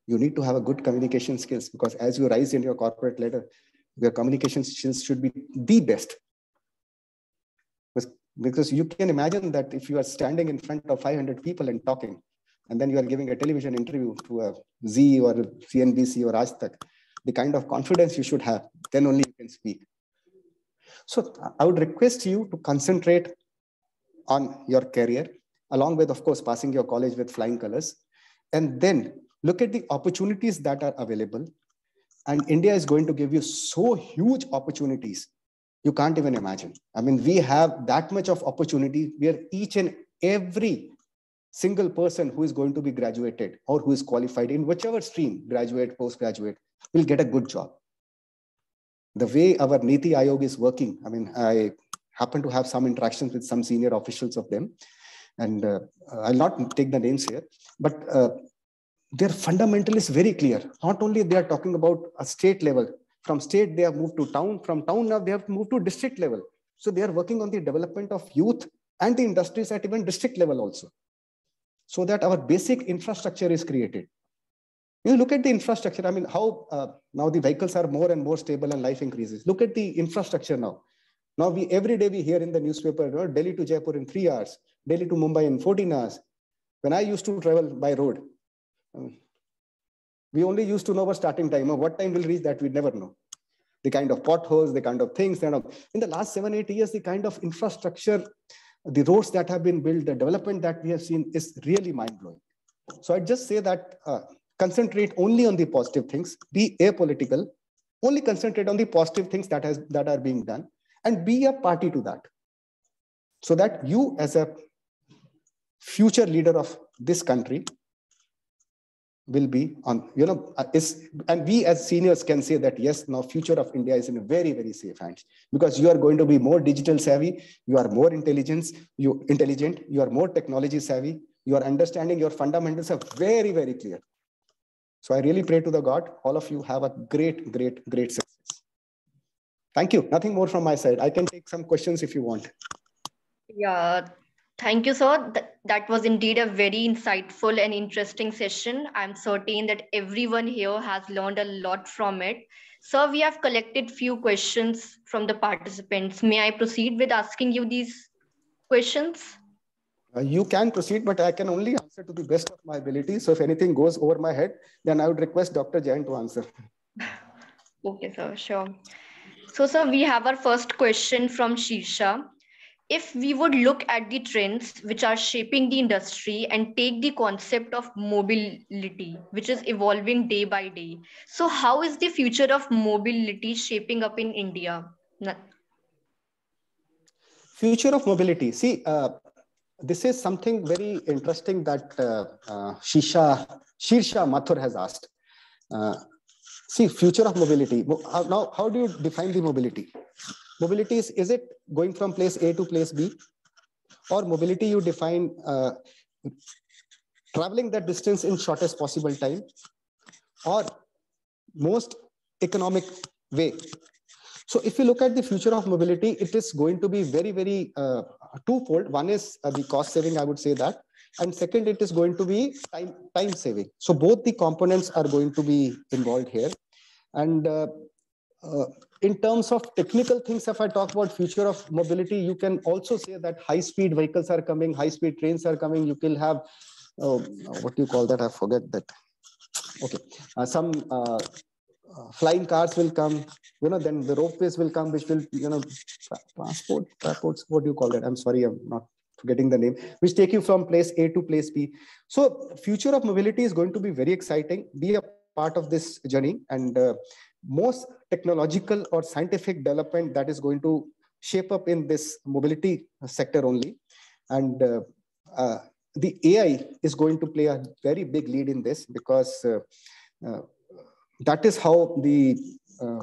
You need to have a good communication skills, because as you rise in your corporate ladder, your communication skills should be the best. Because you can imagine that if you are standing in front of 500 people and talking, and then you are giving a television interview to a Z or CNBC or Aaj Tak, the kind of confidence you should have, then only you can speak. So I would request you to concentrate on your career, along with, of course, passing your college with flying colors, and then look at the opportunities that are available. And India is going to give you so huge opportunities, you can't even imagine. I mean, we have that much of opportunity where each and every single person who is going to be graduated or who is qualified in whichever stream, graduate, postgraduate, will get a good job. The way our Niti Ayog is working, I mean, I happen to have some interactions with some senior officials of them, and I'll not take the names here, but their fundamental is very clear. Not only they are talking about a state level, from state they have moved to town, from town now they have moved to district level. So they are working on the development of youth and the industries at even district level also, so that our basic infrastructure is created. You look at the infrastructure. I mean, how now the vehicles are more and more stable and life increases. Look at the infrastructure now. Now every day we hear in the newspaper, Delhi to Jaipur in 3 hours, Delhi to Mumbai in 14 hours. When I used to travel by road, we only used to know our starting time. What time we'll reach, that we never know. The kind of potholes, the kind of things. In the last 7-8 years, the kind of infrastructure, the roads that have been built, the development that we have seen is really mind-blowing. So I'd just say that concentrate only on the positive things, be apolitical, only concentrate on the positive things that are being done. and be a party to that, so that you as a future leader of this country will be on, and we as seniors can say that, yes, now future of India is in a very, very safe hands, because you are going to be more digital savvy, you are more intelligent, you are more technology savvy, your understanding, your fundamentals are very, very clear. So I really pray to the God, all of you have a great, great, great success. Thank you. Nothing more from my side. I can take some questions if you want.
Yeah, thank you, sir. That was indeed a very insightful and interesting session. I'm certain that everyone here has learned a lot from it. Sir, we have collected few questions from the participants. May I proceed with asking you these questions?
You can proceed, but I can only answer to the best of my ability. So if anything goes over my head, then I would request Dr. Jain to answer.
Okay, sir, sure. So, sir, we have our first question from Shirsha. If we would look at the trends which are shaping the industry and take the concept of mobility, which is evolving day by day, so how is the future of mobility shaping up in India?
Future of mobility. See, this is something very interesting that Shirsha Mathur has asked. See, future of mobility. Now, how do you define the mobility? Mobility is it going from place A to place B? Or mobility you define traveling that distance in shortest possible time, or most economic way? So if you look at the future of mobility, it is going to be very, very twofold. One is the cost saving, I would say that. And second, it is going to be time saving. So both the components are going to be involved here. And in terms of technical things, if I talk about future of mobility, you can also say that high-speed vehicles are coming, high-speed trains are coming. You will have, what do you call that? I forget that. Okay, some flying cars will come, then the ropeways will come, which will, transports, what do you call that? I'm sorry, I'm not forgetting the name, which take you from place A to place B. So future of mobility is going to be very exciting. Be a part of this journey, and most technological or scientific development that is going to shape up in this mobility sector only. And the AI is going to play a very big lead in this, because that is how the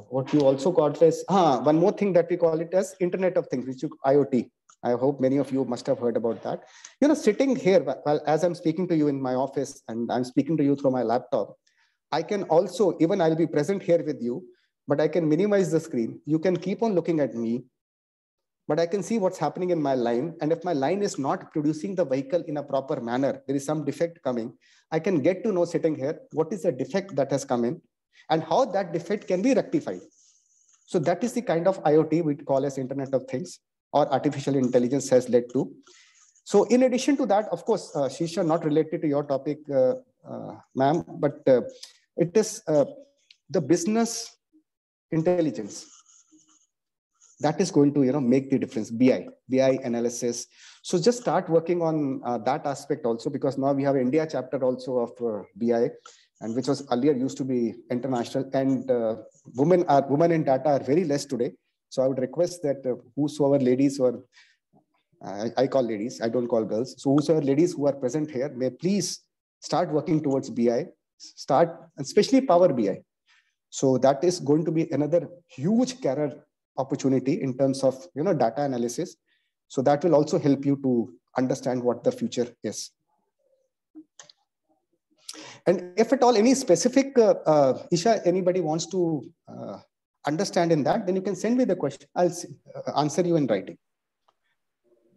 what you also call it as one more thing that we call it as Internet of Things, which is IoT. I hope many of you must have heard about that. Sitting here, well, as I'm speaking to you in my office and I'm speaking to you through my laptop, I can also, even I'll be present here with you, but I can minimize the screen. You can keep on looking at me, but I can see what's happening in my line. And if my line is not producing the vehicle in a proper manner, there is some defect coming, I can get to know sitting here, what is the defect that has come in and how that defect can be rectified. So that is the kind of IoT we call as Internet of Things, or artificial intelligence has led to. So in addition to that, of course, Shirsha, not related to your topic, ma'am, but it is the business intelligence that is going to make the difference. BI analysis. So just start working on that aspect also, because now we have India chapter also of BI, and which was earlier used to be international. And women in data are very less today. So I would request that whosoever ladies, or I call ladies, I don't call girls. So whosoever ladies who are present here, may please start working towards BI, especially Power BI. So that is going to be another huge career opportunity in terms of data analysis. So that will also help you to understand what the future is. And if at all any specific, Isha, anybody wants to understand in that, then you can send me the question. I'll answer you in writing.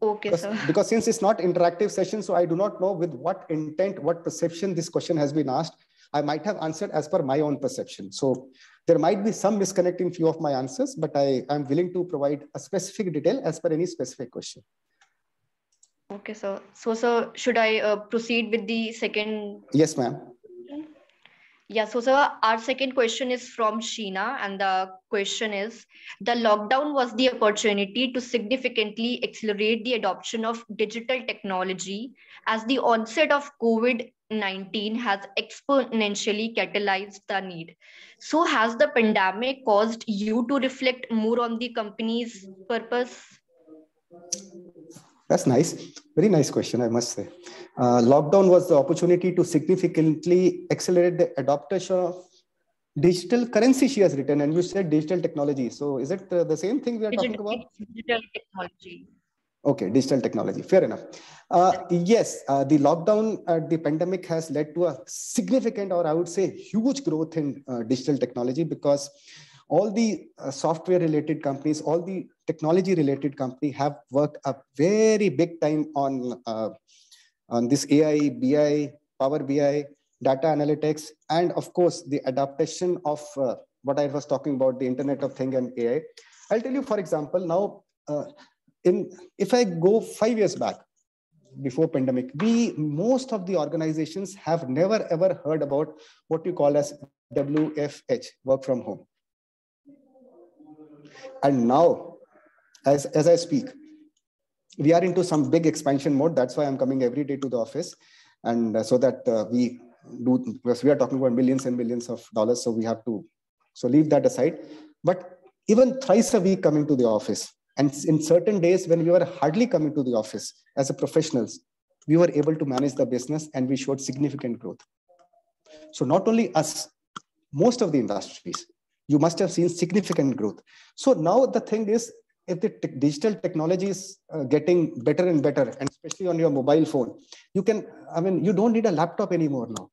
Okay, sir.
Because since it's not interactive session, so I do not know with what intent, what perception this question has been asked. I might have answered as per my own perception. So there might be some misconnect in few of my answers, but I'm willing to provide a specific detail as per any specific question.
Okay, sir. So, sir, should I proceed with the second?
Yes, ma'am.
Yeah, so sir, our second question is from Sheena, and the question is, the lockdown was the opportunity to significantly accelerate the adoption of digital technology as the onset of COVID-19 has exponentially catalyzed the need. So has the pandemic caused you to reflect more on the company's purpose?
That's nice. Very nice question, I must say. Lockdown was the opportunity to significantly accelerate the adoption of digital currency, she has written, and you said digital technology. So is it the same thing we are talking about?
Digital technology.
Okay, digital technology. Fair enough. Yes, the lockdown, the pandemic has led to a significant, or I would say huge growth in digital technology, because all the software related companies, all the technology related companies have worked a very big time on this AI, BI, Power BI, data analytics, and of course, the adaptation of what I was talking about, the Internet of Things and AI. I'll tell you, for example, now, if I go 5 years back, before pandemic, most of the organizations have never ever heard about what you call as WFH, work from home. And now, as I speak, we are into some big expansion mode. That's why I'm coming every day to the office, and so that we do, because we are talking about millions and millions of dollars, so we have to leave that aside. But even thrice a week coming to the office, and in certain days when we were hardly coming to the office as a professionals, we were able to manage the business and we showed significant growth. So not only us, most of the industries, you must have seen significant growth. So now the thing is, if the digital technology is getting better and better, and especially on your mobile phone, you can, you don't need a laptop anymore now.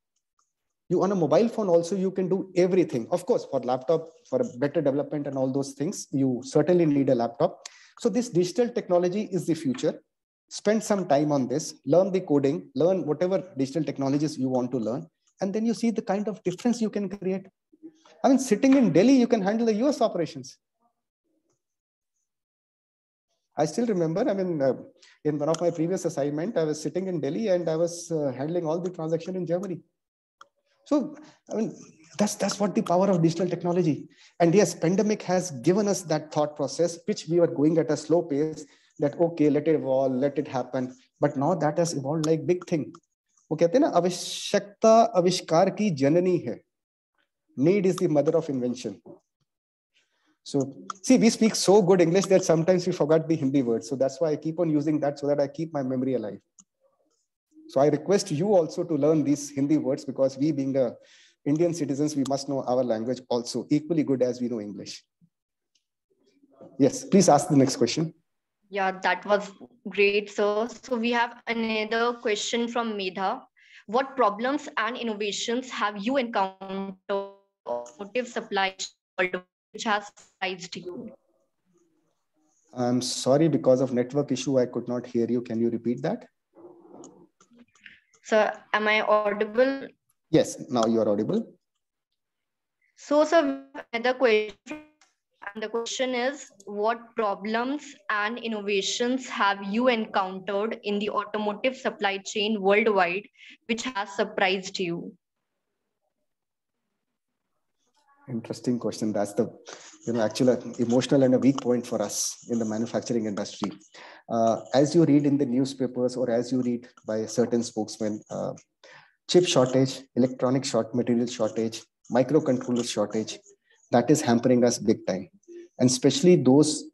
You on a mobile phone also, you can do everything. Of course, for laptop, for better development and all those things, you certainly need a laptop. So this digital technology is the future. Spend some time on this, learn the coding, learn whatever digital technologies you want to learn, and then you see the kind of difference you can create. Sitting in Delhi, you can handle the US operations. I still remember, in one of my previous assignment, I was sitting in Delhi and I was handling all the transaction in Germany. So, that's what the power of digital technology. And yes, pandemic has given us that thought process, which we were going at a slow pace, that okay, let it evolve, let it happen. But now that has evolved like big thing. वो कहते हैं ना, आवश्यकता आविष्कार की जननी है. Need is the mother of invention. So, see, we speak so good English that sometimes we forgot the Hindi words. So that's why I keep on using that, so that I keep my memory alive. So I request you also to learn these Hindi words, because we being Indian citizens, we must know our language also equally good as we know English. Yes, please ask the next question.
Yeah, that was great, sir. So we have another question from Medha. What problems and innovations have you encountered in the automotive supply chain worldwide which has surprised you?
I'm sorry, because of network issue, I could not hear you. Can you repeat that?
Sir, am I audible?
Yes, now you are audible.
So, sir, we have another question. And the question is, what problems and innovations have you encountered in the automotive supply chain worldwide which has surprised you?
Interesting question. That's the, actually emotional and a weak point for us in the manufacturing industry. As you read in the newspapers, or as you read by certain spokesmen, chip shortage, electronic material shortage, microcontroller shortage, that is hampering us big time. And especially those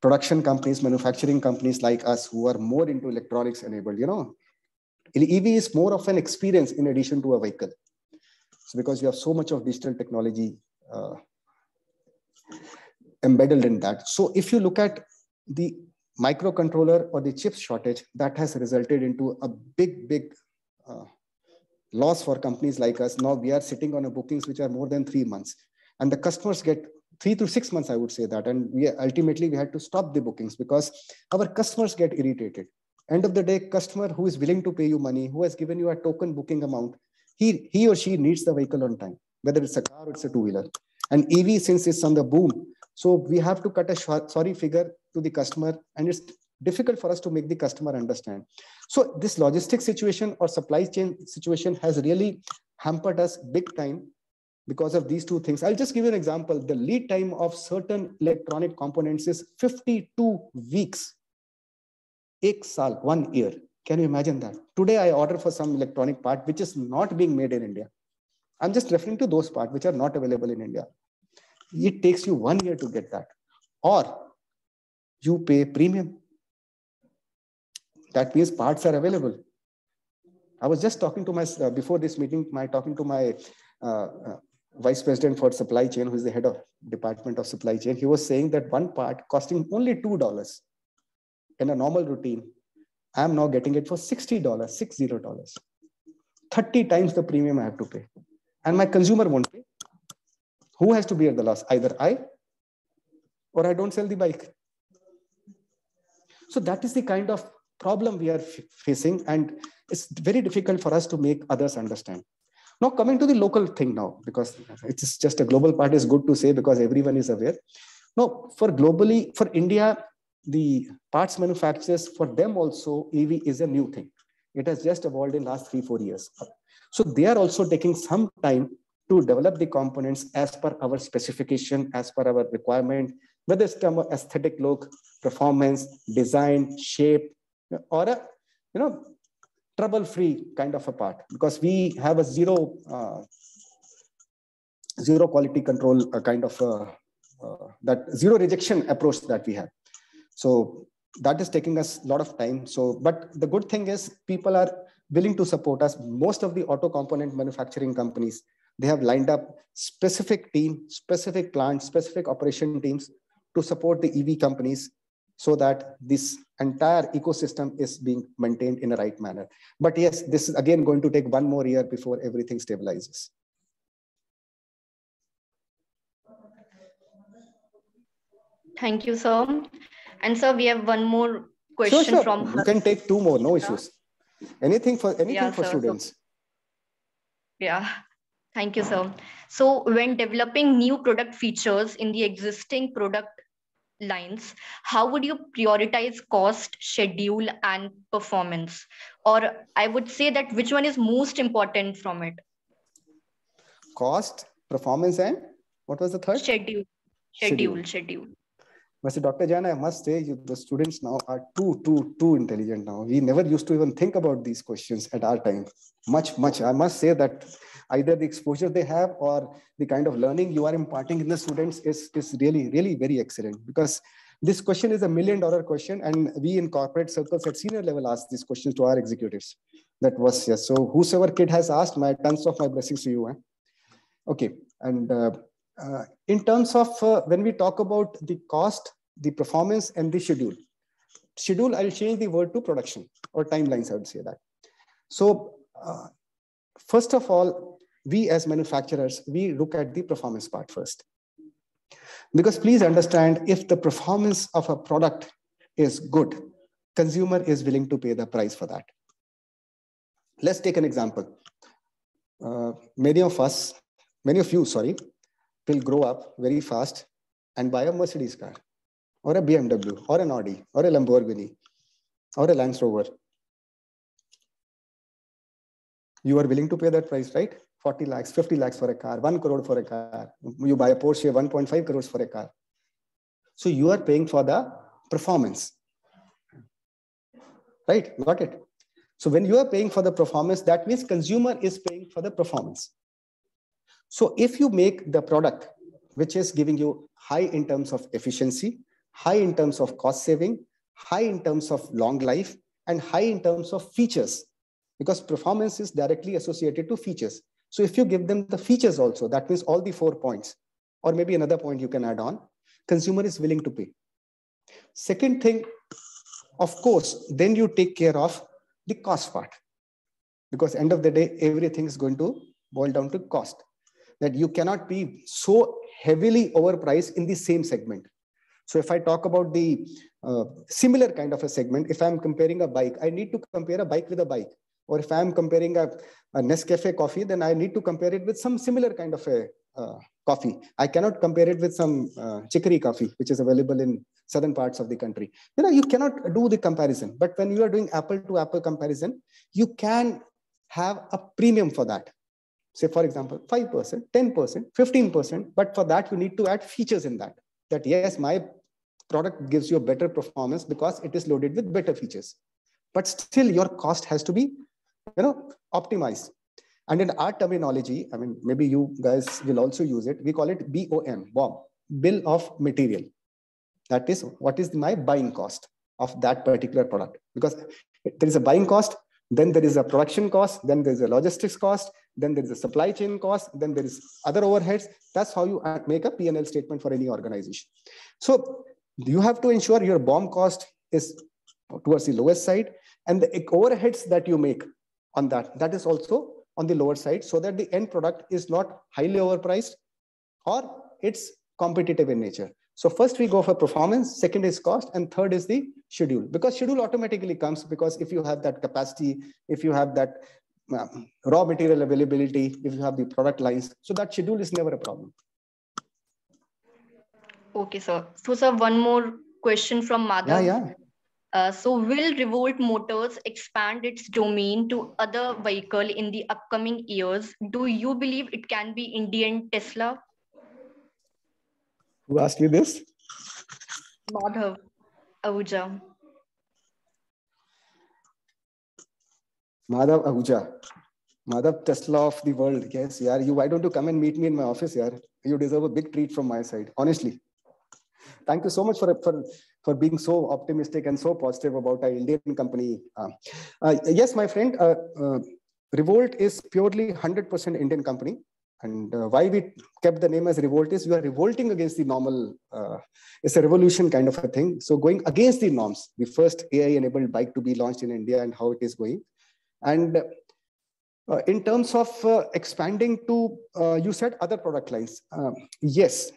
production companies, manufacturing companies like us who are more into electronics enabled, EV is more of an experience in addition to a vehicle. So because you have so much of digital technology embedded in that. So if you look at the microcontroller or the chip shortage, that has resulted into a big loss for companies like us. Now we are sitting on a bookings which are more than 3 months, and the customers get 3 to 6 months, I would say that. And we had to stop the bookings because our customers get irritated. End of the day, customer who is willing to pay you money, who has given you a token booking amount, he or she needs the vehicle on time, whether it's a car or it's a two-wheeler. And EV, since it's on the boom, so we have to cut a sorry figure to the customer, and it's difficult for us to make the customer understand. So this logistics situation or supply chain situation has really hampered us big time because of these two things. I'll just give you an example. The lead time of certain electronic components is 52 weeks. 1 year. Can you imagine that? Today I order for some electronic part which is not being made in India. I'm just referring to those parts which are not available in India. It takes you 1 year to get that. Or you pay premium. That means parts are available. I was just talking to my, before this meeting, talking to my vice president for supply chain, who is the head of department of supply chain. He was saying that one part costing only $2 in a normal routine, I'm now getting it for $60, $60. 30 times the premium I have to pay. And my consumer won't pay. Who has to bear the loss? Either I or I don't sell the bike. So that is the kind of problem we are facing, and it's very difficult for us to make others understand. Now coming to the local thing now, because it's just a global part is good to say because everyone is aware. Now for globally, for India, the parts manufacturers, for them also EV is a new thing. It has just evolved in the last 3-4 years. So they are also taking some time to develop the components as per our specification, as per our requirement, whether it's aesthetic look, performance, design, shape, or a trouble-free kind of a part, because we have a zero quality control kind of that zero rejection approach that we have. So that is taking us a lot of time. So, but the good thing is people are willing to support us. Most of the auto component manufacturing companies, they have lined up specific team, specific plants, specific operation teams to support the EV companies so that this entire ecosystem is being maintained in the right manner. But yes, this is again going to take 1 more year before everything stabilizes.
Thank you, sir. And sir, we have one more question
sure.
from
you can take 2 more, no issues. Anything for
Yeah, sir.
students.
Yeah, thank you, sir. So when developing new product features in the existing product lines, how would you prioritize cost, schedule, and performance? Or I would say that which one is most important from it?
Cost, performance, and what was the third?
Schedule.
But Dr. Jan, I must say, the students now are too intelligent now. We never used to even think about these questions at our time. Much. I must say that either the exposure they have or the kind of learning you are imparting in the students is really, really very excellent. Because this question is $1 million question, and we in corporate circles at senior level ask these questions to our executives. That was, yes. So whosoever kid has asked, tons of my blessings to you. Okay, and in terms of when we talk about the cost, the performance, and the schedule, I'll change the word to production or timelines, I would say that. So first of all, we as manufacturers, we look at the performance part first. Because please understand, if the performance of a product is good, consumer is willing to pay the price for that. Let's take an example. Many of you, will grow up very fast and buy a Mercedes car, or a BMW, or an Audi, or a Lamborghini, or a Land Rover. You are willing to pay that price, right? 40 lakhs, 50 lakhs for a car, 1 crore for a car. You buy a Porsche, 1.5 crores for a car. So you are paying for the performance, right? Got it? So when you are paying for the performance, that means consumer is paying for the performance. So if you make the product, which is giving you high in terms of efficiency, high in terms of cost saving, high in terms of long life, and high in terms of features, because performance is directly associated to features. So if you give them the features also, that means all the 4 points, or maybe another point you can add on, consumer is willing to pay. Second thing, of course, then you take care of the cost part, because end of the day, everything is going to boil down to cost. That you cannot be so heavily overpriced in the same segment. So if I talk about the similar kind of a segment, if I'm comparing a bike, I need to compare a bike with a bike. Or if I'm comparing a Nescafe coffee, then I need to compare it with some similar kind of a coffee. I cannot compare it with some chicory coffee, which is available in southern parts of the country. You cannot do the comparison. But when you are doing apple to apple comparison, you can have a premium for that. say for example, 5%, 10%, 15%, but for that you need to add features in that. That yes, my product gives you a better performance because it is loaded with better features. But still your cost has to be, optimized. And in our terminology, I mean, maybe you guys will also use it. We call it BOM, bill of material. That is, what is my buying cost of that particular product? Because there is a buying cost, then there is a production cost, then there is a logistics cost, then there is a supply chain cost, then there is other overheads. That's how you make a P&L statement for any organization. So you have to ensure your BOM cost is towards the lowest side, and the overheads that you make on that is also on the lower side, so that the end product is not highly overpriced or it's competitive in nature. So first we go for performance, second is cost, and third is the schedule. Because schedule automatically comes because if you have that capacity, if you have that raw material availability, if you have the product lines, so that schedule is never a problem.
Okay, sir. So, sir, one more question from Madhav.
Yeah.
So will Revolt Motors expand its domain to other vehicle in the upcoming years? Do you believe it can be Indian Tesla?
Who asked me this?
Madhav Ahuja.
Madhav Ahuja. Madhav Tesla of the world. Yes, yeah. Why don't you come and meet me in my office, yeah? You deserve a big treat from my side, honestly. Thank you so much for being so optimistic and so positive about our Indian company. Yes, my friend, Revolt is purely 100% Indian company. And why we kept the name as Revolt is we are revolting against the normal, it's a revolution kind of a thing. So going against the norms, the first AI-enabled bike to be launched in India and how it is going. And in terms of expanding to, you said other product lines. Yes.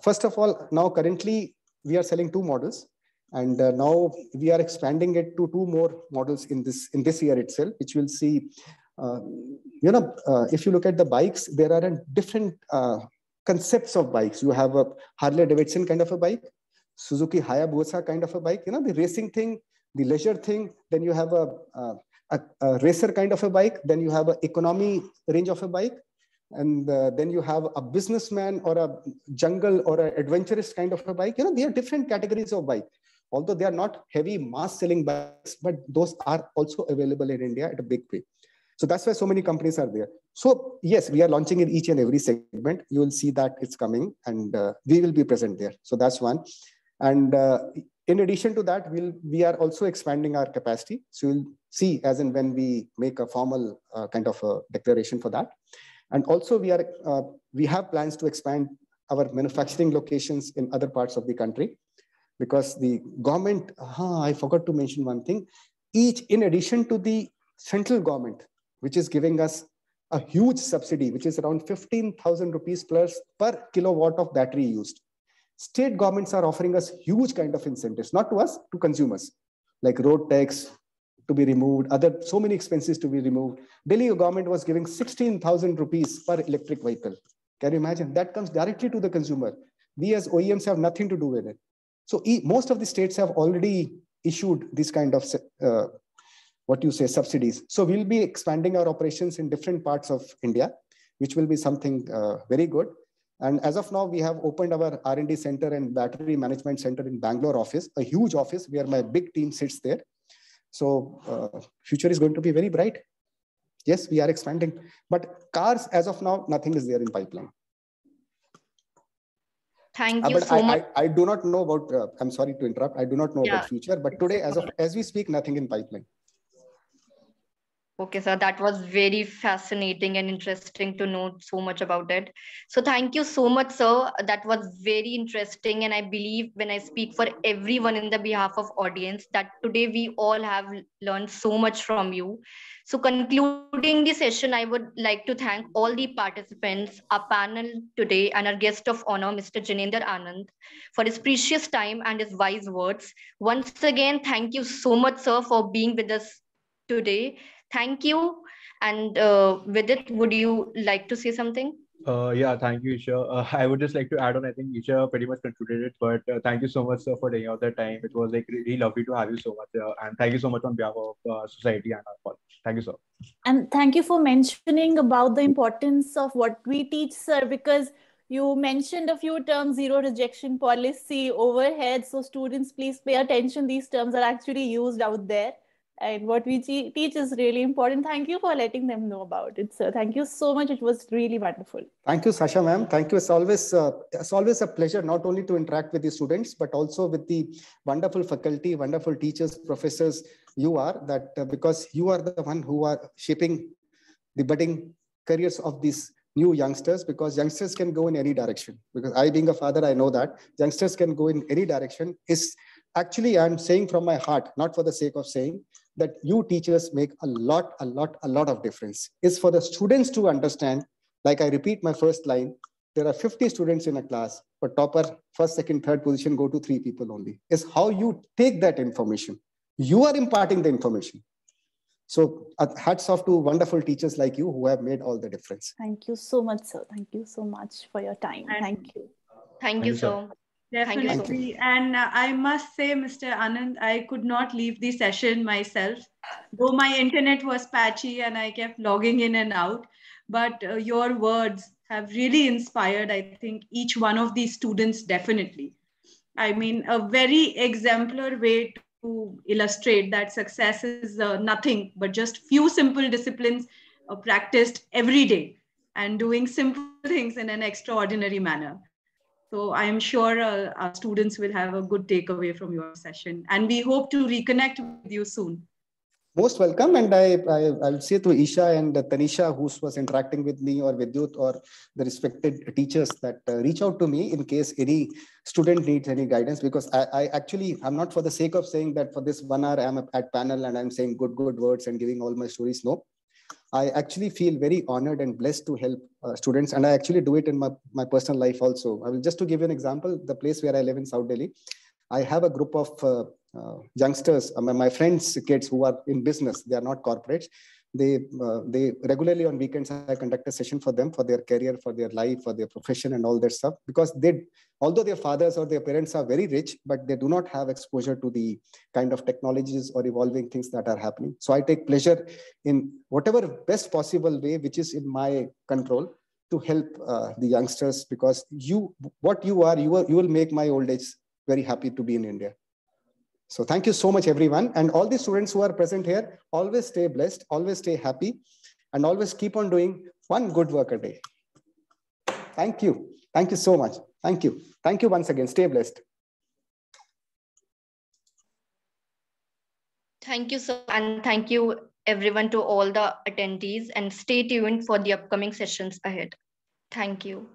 First of all, now currently we are selling 2 models, and now we are expanding it to 2 more models in this year itself, which will see. If you look at the bikes, there are different concepts of bikes. You have a Harley Davidson kind of a bike, Suzuki Hayabusa kind of a bike. The racing thing, the leisure thing. Then you have a racer kind of a bike. Then you have an economy range of a bike. And then you have a businessman or a jungle or an adventurous kind of a bike. There are different categories of bike. Although they are not heavy mass selling bikes, but those are also available in India at a big way. So that's why so many companies are there. So yes, we are launching in each and every segment. You will see that it's coming, and we will be present there. So that's one. And in addition to that, we are also expanding our capacity. So you'll see as and when we make a formal kind of a declaration for that. And also we have plans to expand our manufacturing locations in other parts of the country, because the government, I forgot to mention one thing, in addition to the central government, which is giving us a huge subsidy, which is around 15,000 rupees plus per kilowatt of battery used. State governments are offering us huge kind of incentives, not to us, to consumers, like road tax to be removed, so many expenses to be removed. Delhi government was giving 16,000 rupees per electric vehicle. Can you imagine? That comes directly to the consumer. We as OEMs have nothing to do with it. So most of the states have already issued this kind of subsidies. So we'll be expanding our operations in different parts of India, which will be something very good. And as of now, we have opened our R&D center and battery management center in Bangalore office, a huge office where my big team sits there. So future is going to be very bright. Yes, we are expanding. But cars, as of now, nothing is there in pipeline.
Thank you so much.
I do not know about, I'm sorry to interrupt. I do not know about future, but today, as we speak, nothing in pipeline.
Okay, sir, that was very fascinating and interesting to know so much about it. So thank you so much, sir. That was very interesting. And I believe when I speak for everyone in the behalf of audience, that today we all have learned so much from you. So concluding the session, I would like to thank all the participants, our panel today, and our guest of honor, Mr. Janinder Anand, for his precious time and his wise words. Once again, thank you so much, sir, for being with us today. Thank you. And with it, would you like to say something?
Yeah, thank you, Isha. I would just like to add on, I think Isha pretty much concluded it, but thank you so much, sir, for taking out the time. It was like really lovely to have you so much. And thank you so much on behalf of society and our college. Thank you, sir.
And thank you for mentioning about the importance of what we teach, sir, because you mentioned a few terms, zero rejection policy, overhead. So students, please pay attention. These terms are actually used out there. And what we teach is really important. Thank you for letting them know about it, sir. Thank you so much. It was really wonderful.
Thank you, Sasha, ma'am. Thank you. It's always a pleasure not only to interact with the students, but also with the wonderful faculty, wonderful teachers, professors you are, that because you are the one who are shaping the budding careers of these new youngsters, because youngsters can go in any direction. Because I, being a father, I know that youngsters can go in any direction. Is actually, I'm saying from my heart, not for the sake of saying, that you teachers make a lot of difference. Is for the students to understand. Like I repeat my first line, there are 50 students in a class, but topper, first, second, third position go to 3 people only. Is how you take that information. You are imparting the information. So hats off to wonderful teachers like you who have made all the difference.
Thank you so much, sir. Thank you so much for your time. Thank you.
Thank you, sir.
Definitely.
Thank you,
so and I must say, Mr. Anand, I could not leave the session myself, though my internet was patchy and I kept logging in and out. But your words have really inspired, I think, each one of these students definitely. I mean, a very exemplar way to illustrate that success is nothing but just few simple disciplines practiced every day and doing simple things in an extraordinary manner. So I am sure our students will have a good takeaway from your session. And we hope to reconnect with you soon.
Most welcome. And I'll say to Isha and Tanisha, who was interacting with me, or Vidyut, or the respected teachers, that reach out to me in case any student needs any guidance, because I'm not for the sake of saying that for this 1 hour I'm at panel and I'm saying good words and giving all my stories. No, I actually feel very honored and blessed to help students. And I actually do it in my personal life also. I will just to give you an example, the place where I live in South Delhi, I have a group of youngsters, my friends' kids who are in business. They are not corporates. They regularly on weekends, I conduct a session for them, for their career, for their life, for their profession and all that stuff. Because although their fathers or their parents are very rich, but they do not have exposure to the kind of technologies or evolving things that are happening. So I take pleasure in whatever best possible way, which is in my control, to help the youngsters, because you will make my old age very happy to be in India. So thank you so much, everyone. And all the students who are present here, always stay blessed, always stay happy, and always keep on doing one good work a day. Thank you. Thank you so much. Thank you. Thank you once again. Stay blessed.
Thank you, sir. And thank you, everyone, to all the attendees. And stay tuned for the upcoming sessions ahead. Thank you.